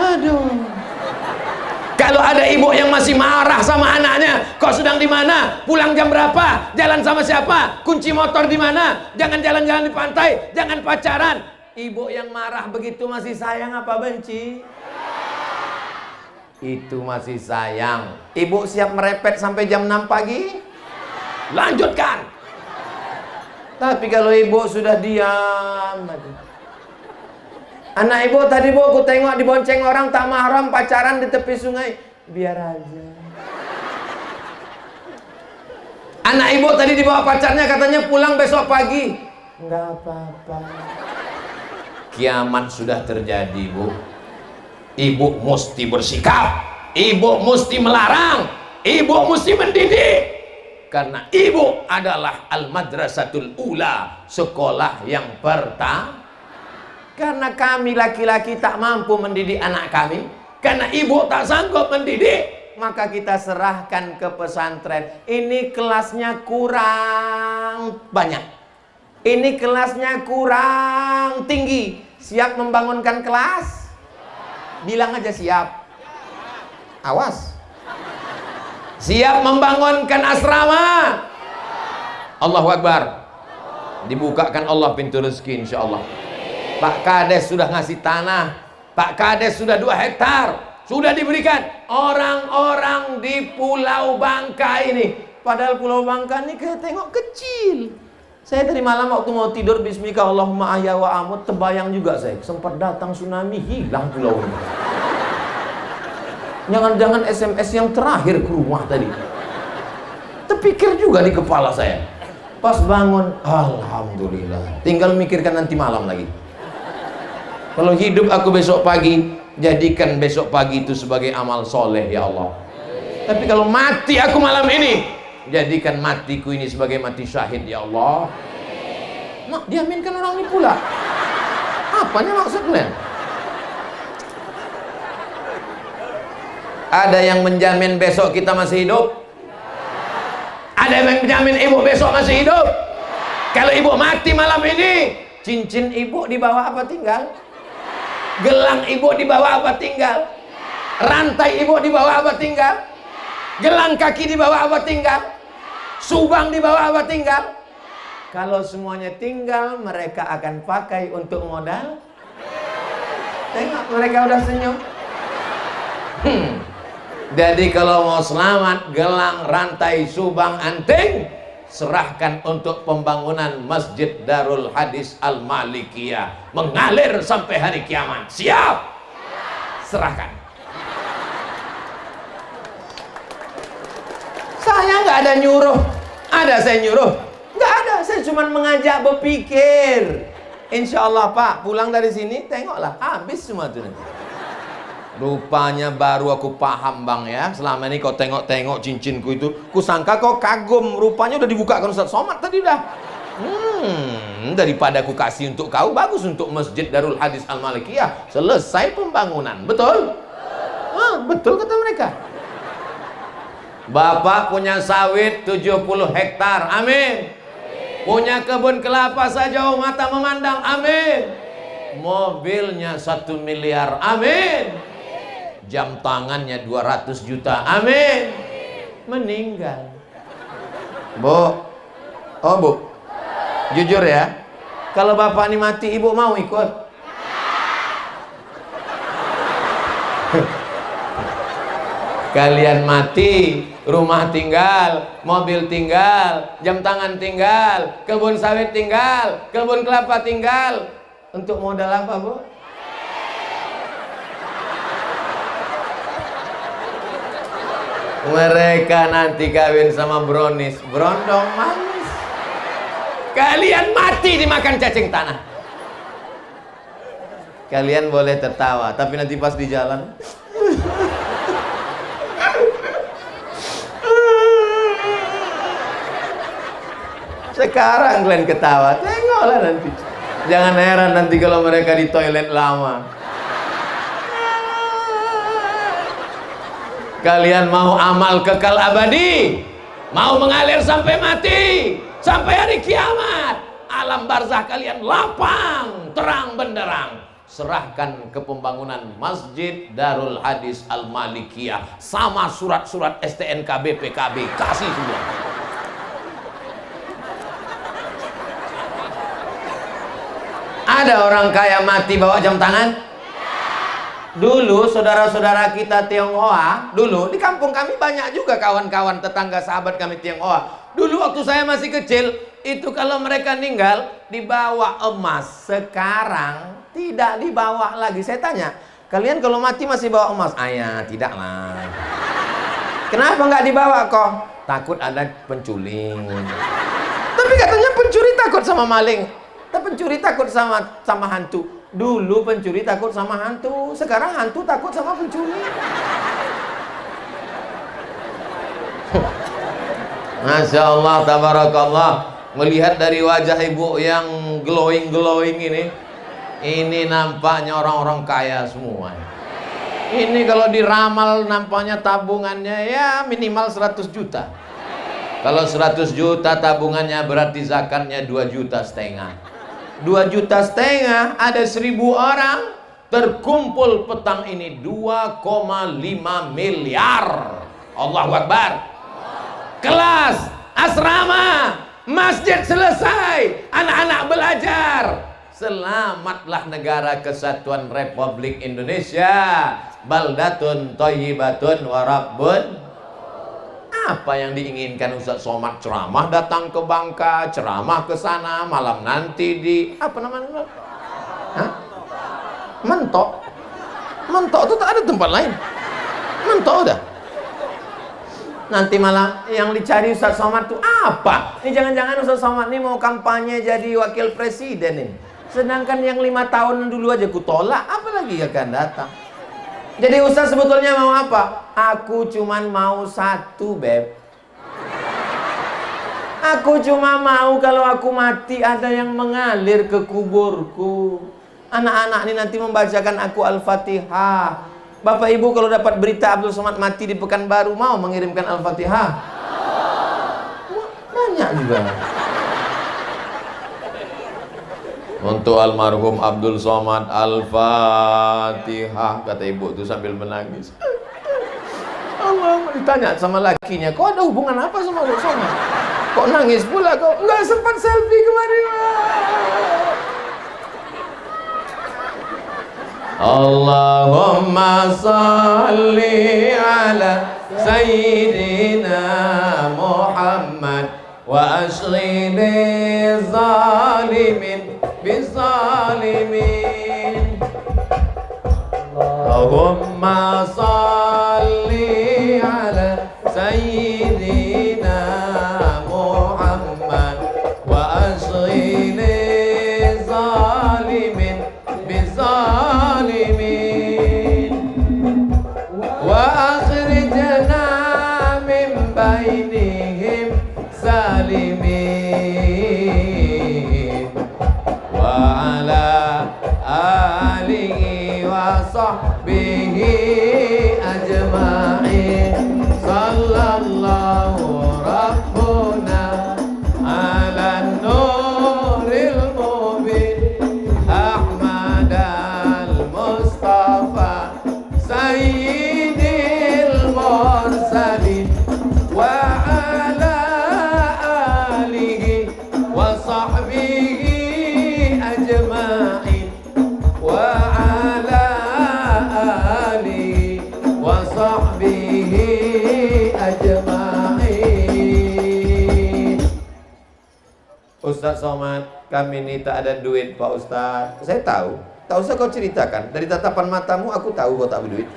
Aduh. Kalau ada ibu yang masih marah sama anaknya, kau sedang di mana? Pulang jam berapa? Jalan sama siapa? Kunci motor di mana? Jangan jalan-jalan di pantai, jangan pacaran. Ibu yang marah begitu masih sayang apa benci? Itu masih sayang. Ibu siap merepet sampai jam 6 pagi? Lanjutkan. Tapi kalau ibu sudah diam, anak ibu tadi, Bu, aku tengok dibonceng orang tak mahram pacaran di tepi sungai. Biar aja. Anak ibu tadi dibawa pacarnya, katanya pulang besok pagi. Enggak apa-apa. Kiamat sudah terjadi, Bu. Ibu mesti bersikap. Ibu mesti melarang. Ibu mesti mendidik. Karena ibu adalah al-madrasatul ula, sekolah yang pertama. Karena kami laki-laki tak mampu mendidik anak kami, karena ibu tak sanggup mendidik, maka kita serahkan ke pesantren. Ini kelasnya kurang banyak, ini kelasnya kurang tinggi. Siap membangunkan kelas? Bilang aja siap. Awas. Siap membangunkan asrama? Allahu Akbar. Dibukakan Allah pintu rezeki insyaallah. Pak Kades sudah ngasih tanah, Pak Kades sudah 2 hektar, sudah diberikan orang-orang di Pulau Bangka ini. Padahal Pulau Bangka ini kayak tengok kecil. Saya tadi malam waktu mau tidur, bismika Allahumma ahya wa amut, terbayang juga saya, sempat datang tsunami, hilang pulau ini. Jangan-jangan SMS yang terakhir ke rumah tadi. Terpikir juga di kepala saya. Pas bangun, alhamdulillah. Tinggal mikirkan nanti malam lagi. Kalau hidup aku besok pagi, jadikan besok pagi itu sebagai amal soleh ya Allah. Tapi kalau mati aku malam ini, jadikan matiku ini sebagai mati syahid ya Allah. Mak, diaminkan orang ini pula. Apanya maksudnya? Ada yang menjamin besok kita masih hidup? Ada yang menjamin ibu besok masih hidup? Kalau ibu mati malam ini, cincin ibu dibawa apa tinggal? Gelang ibu dibawa apa tinggal? Rantai ibu dibawa apa tinggal? Gelang kaki dibawa apa tinggal? Subang dibawa apa tinggal? Kalau semuanya tinggal, mereka akan pakai untuk modal. Tengok, mereka udah senyum. Jadi kalau mau selamat, gelang, rantai, subang, anting, serahkan untuk pembangunan Masjid Darul Hadis Al-Malikiyah, mengalir sampai hari kiamat. Siap? Serahkan. Saya nggak ada nyuruh. Ada saya nyuruh? Nggak ada. Saya cuma mengajak berpikir. Insya Allah Pak, pulang dari sini tengoklah, habis semua itu nanti. Rupanya baru aku paham Bang ya. Selama ini kau tengok-tengok cincinku itu, kusangka kau kagum. Rupanya udah dibukakan Ustaz Somad tadi dah. Daripada aku kasih untuk kau, bagus untuk Masjid Darul Hadis Al-Malikiyah. Selesai pembangunan. Betul? Betul kata mereka. Bapak punya sawit 70 hektar. Amin. Punya kebun kelapa sejauh mata memandang. Amin. Mobilnya 1 miliar. Amin. Jam tangannya 200 juta. Amin. Meninggal. Bu. Oh Bu, jujur ya, kalau bapak ini mati, ibu mau ikut? Kalian mati, rumah tinggal, mobil tinggal, jam tangan tinggal, kebun sawit tinggal, kebun kelapa tinggal. Untuk modal apa Bu? Mereka nanti kawin sama brownies, berondong manis. Kalian mati dimakan cacing tanah. Kalian boleh tertawa, tapi nanti pas di jalan. Sekarang kalian ketawa, tengoklah nanti. Jangan heran nanti kalau mereka di toilet lama. Kalian mau amal kekal abadi, mau mengalir sampai mati, sampai hari kiamat. Alam barzah kalian lapang, terang benderang. Serahkan ke pembangunan Masjid Darul Hadis Al-Malikiyah sama surat-surat STNK BPKB, kasih semua. Ada orang kaya mati bawa jam tangan? Dulu saudara-saudara kita Tionghoa, dulu di kampung kami banyak juga kawan-kawan tetangga sahabat kami Tionghoa. Dulu waktu saya masih kecil, itu kalau mereka meninggal dibawa emas. Sekarang tidak dibawa lagi. Saya tanya, kalian kalau mati masih bawa emas? Ya, tidaklah. Kenapa nggak dibawa kok? Takut ada penculing. Tapi katanya pencuri takut sama maling. Pencuri takut sama hantu. Dulu pencuri takut sama hantu, sekarang hantu takut sama pencuri. Masya Allah, tabarakallah. Melihat dari wajah ibu yang glowing ini nampaknya orang-orang kaya semua. Ini kalau diramal nampaknya tabungannya ya minimal 100 juta. Kalau 100 juta tabungannya berarti zakatnya 2,5 juta. 2,5 juta ada 1.000 orang terkumpul petang ini 2,5 miliar. Allahu Akbar. Kelas, asrama, masjid selesai, anak-anak belajar. Selamatlah negara kesatuan Republik Indonesia. Baldatun thayyibatun wa rabbun. Apa yang diinginkan Ustaz Somad? Ceramah datang ke Bangka, ceramah ke sana, malam nanti di apa namanya? Hah? Mentok. Mentok itu tak ada tempat lain. Mentok udah. Nanti malah yang dicari Ustaz Somad tuh apa? Ini jangan-jangan Ustaz Somad ini mau kampanye jadi wakil presiden ini. Sedangkan yang 5 tahun dulu aja kutolak, apalagi akan datang. Jadi Ustaz sebetulnya mau apa? Aku cuman mau satu, Beb. Aku cuma mau kalau aku mati ada yang mengalir ke kuburku. Anak-anak ini nanti membacakan aku Al-Fatihah. Bapak Ibu kalau dapat berita Abdul Somad mati di Pekanbaru mau mengirimkan Al-Fatihah? Banyak juga. Untuk almarhum Abdul Somad Al-Fatihah, kata ibu itu sambil menangis. Allah, ditanya sama lakinya, kau ada hubungan apa sama Abdul Somad? Kok nangis pula kau? Enggak sempat selfie kemarin. Allahumma salli ala Sayyidina Muhammad wa ashghili zalimin bizalimin. Allahumma salli ala Sayyidina Muhammad wa ashghili zalimin bizalimin wa akhrijna min bainihim salimin wa ala alihi wa sahbihi ajma'in. Sallallahu rabbuna ala nuril mubin Ahmad al-Mustafa sayyidil mursalin wa ala alihi wa sahbihi ajma'in wa ala alihi wa sahbihi ajma'in. Ustaz Somad, kami ini tak ada duit Pak Ustaz. Saya tahu. Tak usah kau ceritakan. Dari tatapan matamu aku tahu kau tak berduit.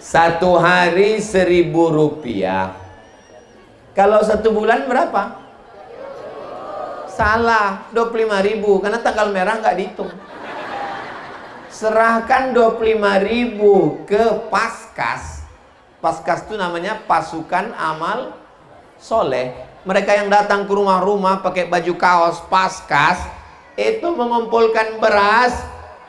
Satu hari 1.000 rupiah. Kalau 1 bulan berapa? Salah, 25.000 karena tanggal merah nggak dihitung. Serahkan 25.000 ke Paskas. Paskas itu namanya pasukan amal soleh. Mereka yang datang ke rumah-rumah pakai baju kaos Paskas itu mengumpulkan beras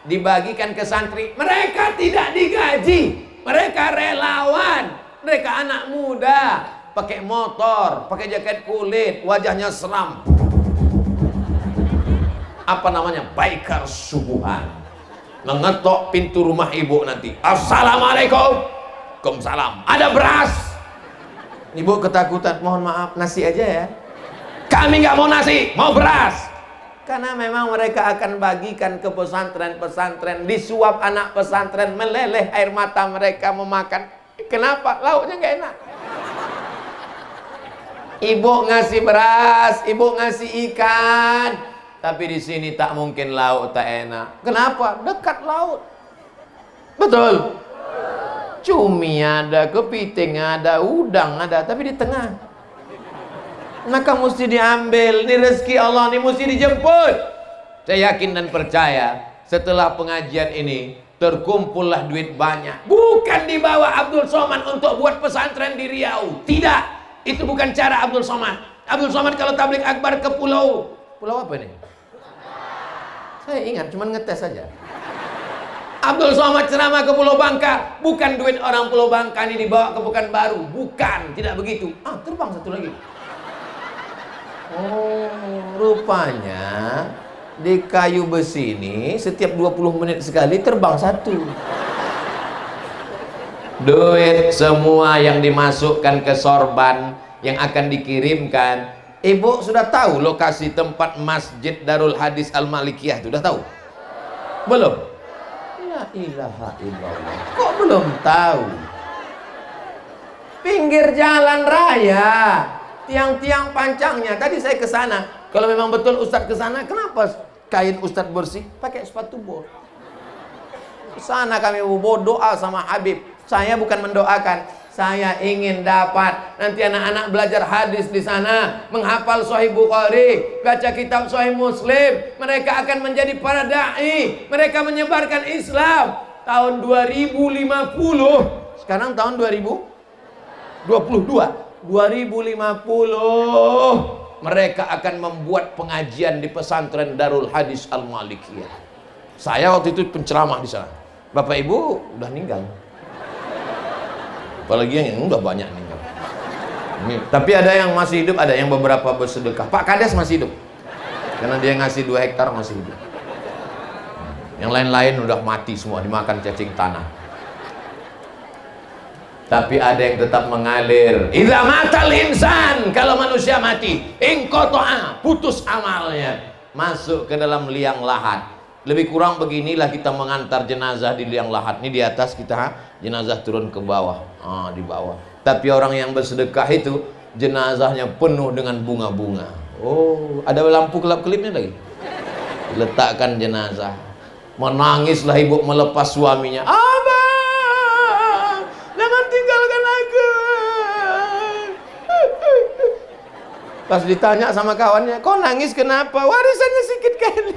dibagikan ke santri. Mereka tidak digaji, mereka relawan, mereka anak muda, pakai motor, pakai jaket kulit, wajahnya seram. Apa namanya? Baikar subuhan. Mengetok pintu rumah ibu nanti. Assalamualaikum. Waalaikumsalam. Ada beras. Ibu ketakutan, mohon maaf, nasi aja ya. Kami nggak mau nasi, mau beras. Karena memang mereka akan bagikan ke pesantren-pesantren, disuap anak pesantren, meleleh air mata mereka memakan. Kenapa? Lauknya nggak enak. Ibu ngasih beras, ibu ngasih ikan, tapi di sini tak mungkin lauk tak enak. Kenapa? Dekat laut. Betul. Cumi ada, kepiting ada, udang ada, tapi di tengah. Maka mesti diambil. Ini rezeki Allah, ini mesti dijemput. Saya yakin dan percaya setelah pengajian ini terkumpullah duit banyak. Bukan dibawa Abdul Somad untuk buat pesantren di Riau. Tidak. Itu bukan cara Abdul Somad. Abdul Somad kalau tabligh akbar ke pulau apa ini? Saya ingat, cuman ngetes saja. Abdul Somad ceramah ke Pulau Bangka, bukan duit orang Pulau Bangka ini dibawa ke Pekanbaru, bukan, tidak begitu. Terbang satu lagi. Oh, rupanya di kayu besi ini setiap 20 menit sekali terbang satu. Duit semua yang dimasukkan ke sorban yang akan dikirimkan. Ibu sudah tahu lokasi tempat Masjid Darul Hadis Al-Malikiyah itu? Sudah tahu? Belum? La ilaha illallah. Kok belum tahu? Pinggir jalan raya, tiang-tiang pancangnya. Tadi saya ke sana. Kalau memang betul Ustadz ke sana, kenapa kain Ustadz bersih? Pakai sepatu bot. Ke sana kami berdoa sama Habib. Saya bukan mendoakan, saya ingin dapat nanti anak-anak belajar hadis di sana, menghafal Sahih Bukhari, baca kitab Sahih Muslim. Mereka akan menjadi para dai, mereka menyebarkan Islam. Tahun 2050, sekarang tahun 2022, 2050 mereka akan membuat pengajian di pesantren Darul Hadis Al-Malikiyah. Saya waktu itu penceramah di sana. Bapak Ibu udah meninggal. Apalagi yang udah banyak meninggal. Tapi ada yang masih hidup, ada yang beberapa bersedekah. Pak Kades masih hidup, karena dia ngasih 2 hektar masih hidup. Yang lain-lain udah mati semua, dimakan cacing tanah. Tapi ada yang tetap mengalir. Idza matal insan, kalau manusia mati, inqata'a, putus amalnya, masuk ke dalam liang lahat. Lebih kurang beginilah kita mengantar jenazah di liang lahat. Ini di atas kita, jenazah turun ke bawah, di bawah. Tapi orang yang bersedekah itu jenazahnya penuh dengan bunga-bunga. Oh, ada lampu kelap-kelipnya lagi. Letakkan jenazah. Menangislah ibu melepas suaminya. Abang, jangan tinggalkan aku. Pas ditanya sama kawannya, kok nangis kenapa? Warisannya sedikit kali.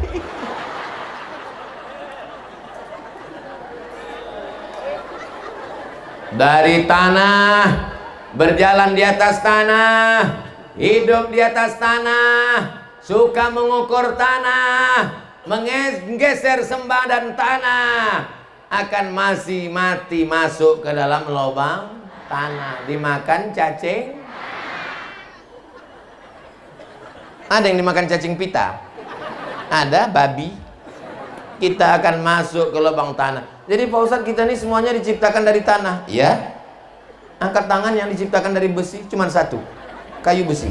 Dari tanah, berjalan di atas tanah, hidup di atas tanah, suka mengukur tanah, menggeser sembadan tanah, akan masih mati masuk ke dalam lubang tanah, dimakan cacing. Ada yang dimakan cacing pita, ada babi. Kita akan masuk ke lubang tanah. Jadi Pak Ustadz, kita ini semuanya diciptakan dari tanah. Ya, angkat tangan, yang diciptakan dari besi cuman satu, kayu besi.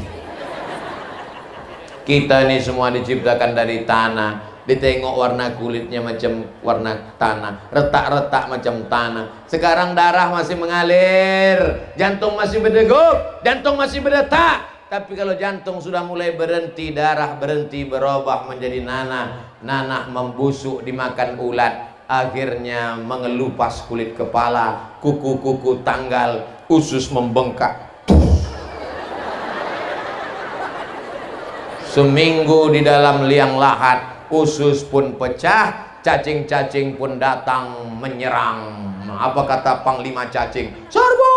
Kita ini semua diciptakan dari tanah. Ditengok warna kulitnya macam warna tanah, retak-retak macam tanah. Sekarang darah masih mengalir, jantung masih berdegup, jantung masih berdetak. Tapi kalau jantung sudah mulai berhenti, darah berhenti berubah menjadi nanah, nanah membusuk dimakan ulat, akhirnya mengelupas kulit kepala, kuku-kuku tanggal, usus membengkak. Seminggu di dalam liang lahat, usus pun pecah, cacing-cacing pun datang menyerang. Apa kata Panglima Cacing? Serbu!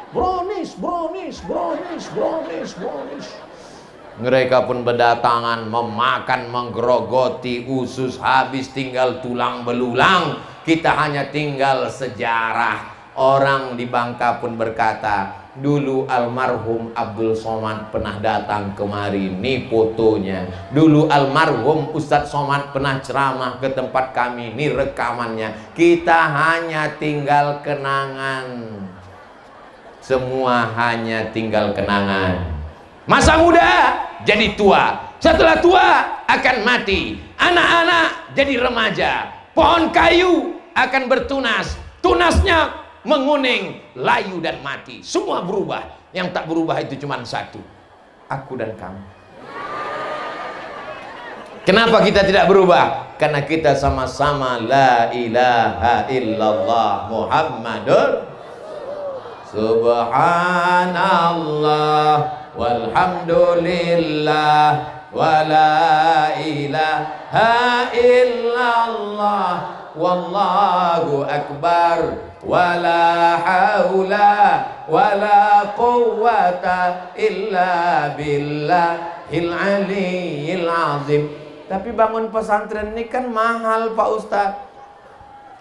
Brownies, brownies, brownies, brownies, brownies. Mereka pun berdatangan, memakan, menggerogoti usus, habis tinggal tulang belulang. Kita hanya tinggal sejarah. Orang di Bangka pun berkata, dulu almarhum Abdul Somad pernah datang kemari, ini fotonya. Dulu almarhum Ustadz Somad pernah ceramah ke tempat kami, ini rekamannya. Kita hanya tinggal kenangan. Semua hanya tinggal kenangan. Masa muda jadi tua, setelah tua akan mati. Anak-anak jadi remaja. Pohon kayu akan bertunas, tunasnya menguning, layu dan mati. Semua berubah. Yang tak berubah itu cuma satu, aku dan kamu. Kenapa kita tidak berubah? Karena kita sama-sama la ilaha illallah Muhammadur Subhanallah walhamdulillah wala ilaha illallah wallahu akbar wala haula wala quwwata illa billahil aliyyil azim. Tapi bangun pesantren ini kan mahal Pak Ustadz.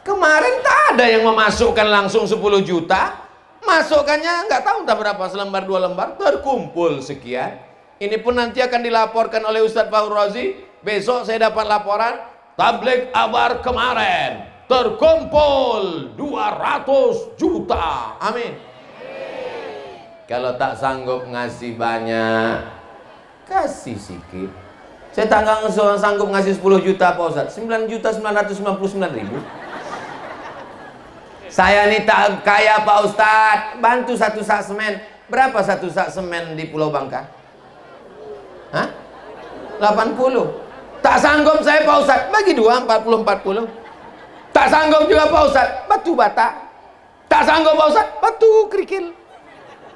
Kemarin tak ada yang memasukkan langsung 10 juta. Masukkannya nggak tahu entah berapa, selembar 2 lembar, terkumpul sekian. Ini pun nanti akan dilaporkan oleh Ustadz Fahur Razi. Besok saya dapat laporan, tabligh Akbar kemarin terkumpul 200 juta. Amin. Kalau tak sanggup ngasih banyak, kasih sedikit. Saya tak sanggup ngasih 10 juta Pak Ustadz, 9.999.000. Saya ini tak kaya Pak Ustadz, bantu 1 sak semen. Berapa 1 sak semen di Pulau Bangka? Hah? 80. Tak sanggup saya Pak Ustadz, bagi 2, 40. Tak sanggup juga Pak Ustadz, batu bata. Tak sanggup Pak Ustadz, batu kerikil.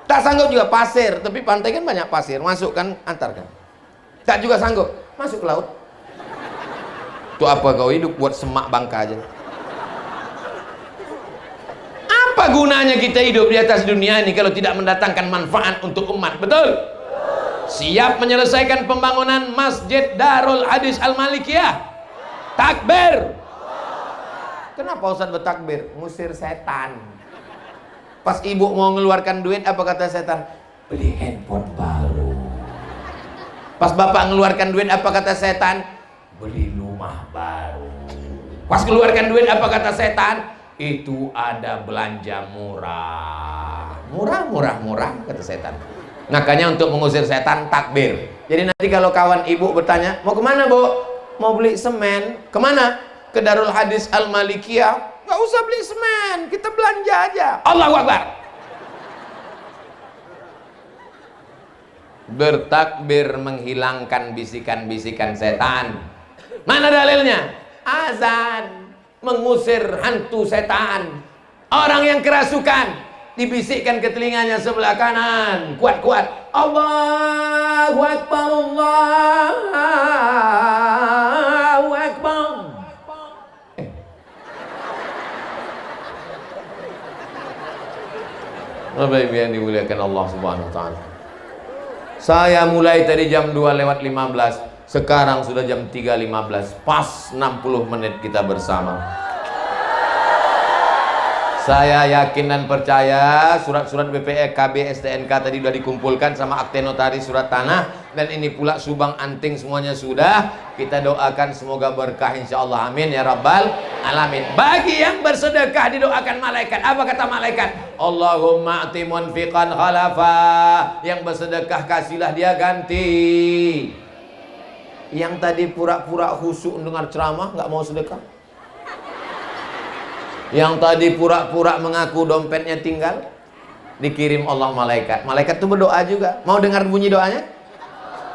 Tak sanggup juga pasir, tapi pantai kan banyak pasir, masukkan, antarkan. Tak juga sanggup, masuk ke laut. Itu apa kau hidup buat semak Bangka aja? Apa gunanya kita hidup di atas dunia ini kalau tidak mendatangkan manfaat untuk umat? Betul? Siap menyelesaikan pembangunan Masjid Darul Hadis Al-Malikiyah? Takbir. Kenapa Ustaz bertakbir? Ngusir setan. Pas ibu mau mengeluarkan duit, apa kata setan? Beli handphone baru. Pas bapak mengeluarkan duit, apa kata setan? Beli rumah baru. Pas keluarkan duit, apa kata setan? Itu ada belanja murah, murah kata setan. Makanya untuk mengusir setan takbir. Jadi nanti kalau kawan ibu bertanya, mau kemana Bu? Mau beli semen. Kemana? Ke Darul Hadis Al-Malikiyah. Gak usah beli semen, kita belanja aja. Allahu Akbar. Bertakbir menghilangkan bisikan-bisikan setan. Mana dalilnya? Azan mengusir hantu setan. Orang yang kerasukan dibisikkan ke telinganya sebelah kanan, kuat-kuat, Allahu Akbar, Allahu Akbar. Bapak Ibu yang dimuliakan Allah Subhanahu wa taala. Saya mulai tadi jam 2:15. Sekarang sudah jam 3:15, pas 60 menit kita bersama. Saya yakin dan percaya surat-surat BPK, KB, STNK tadi sudah dikumpulkan sama akte notaris surat tanah, dan ini pula subang anting semuanya sudah. Kita doakan semoga berkah insyaallah, amin ya rabbal alamin. Bagi yang bersedekah didoakan malaikat. Apa kata malaikat? Allahumma ati munfiqan khalafa. Yang bersedekah kasihlah dia ganti. Yang tadi pura-pura khusyuk mendengar ceramah nggak mau sedekah. Yang tadi pura-pura mengaku dompetnya tinggal, dikirim Allah malaikat. Malaikat itu berdoa juga. Mau dengar bunyi doanya?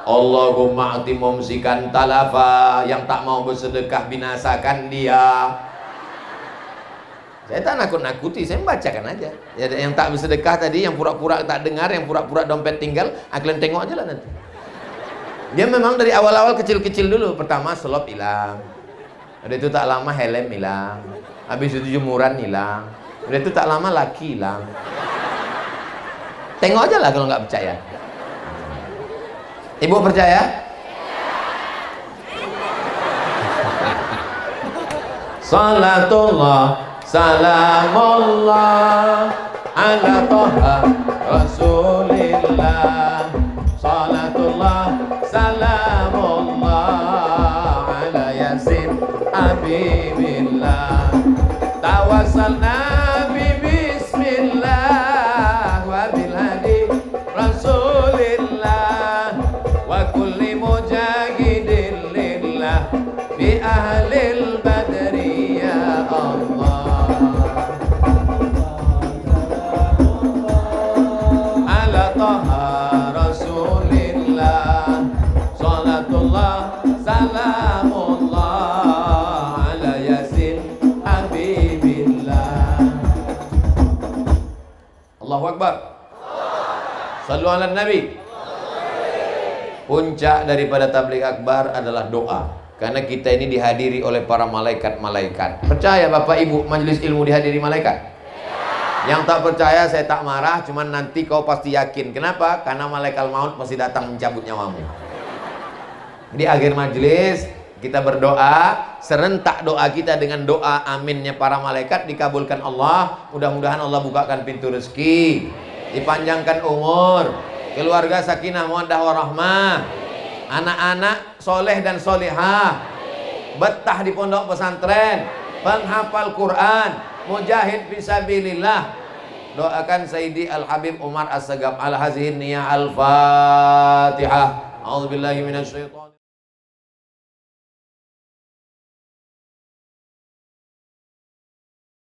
Allahumma ati mumsikan talafa. Yang tak mau bersedekah binasakan dia. Saya tak nakut-nakuti, saya membacakan aja. Ya, yang tak bersedekah tadi, yang pura-pura tak dengar, yang pura-pura dompet tinggal, kalian tengok aja lah nanti. Dia memang dari awal-awal kecil-kecil dulu. Pertama selop hilang. Udah itu tak lama helm hilang. Habis itu jemuran hilang. Udah itu tak lama laki hilang. Tengok aja lah kalau nggak percaya. Ibu percaya? Salatullah salamullah ala toha rasulillah. Salatullah salamullah ala yasin habibillah. Tawassalna bi bismillah wa bil hadi rasulillah wa kulli mujahidin lillah bi ahlil badri ya Allah. Ala taha rasulillah salatullah salamullah ala yasin habibillah. Allahu Akbar. Sallu ala Nabi. Puncak daripada tabligh akbar adalah doa. Karena kita ini dihadiri oleh para malaikat-malaikat. Percaya Bapak Ibu majelis ilmu dihadiri malaikat? Yang tak percaya saya tak marah, cuman nanti kau pasti yakin. Kenapa? Karena malaikat maut pasti datang mencabut nyawamu. Di akhir majelis Kita berdoa, serentak doa kita dengan doa aminnya para malaikat dikabulkan Allah. Mudah-mudahan Allah bukakan pintu rezeki, dipanjangkan umur, keluarga sakinah mawaddah warahmah, anak-anak soleh dan solihah, betah di pondok pesantren, penghafal Quran, mujahid fisabilillah. Doakan Sayyidi Al-Habib Umar As-Sagaf. Al-Hazihin Niyah Al-Fatihah. A'udzubillahi minasyaitonir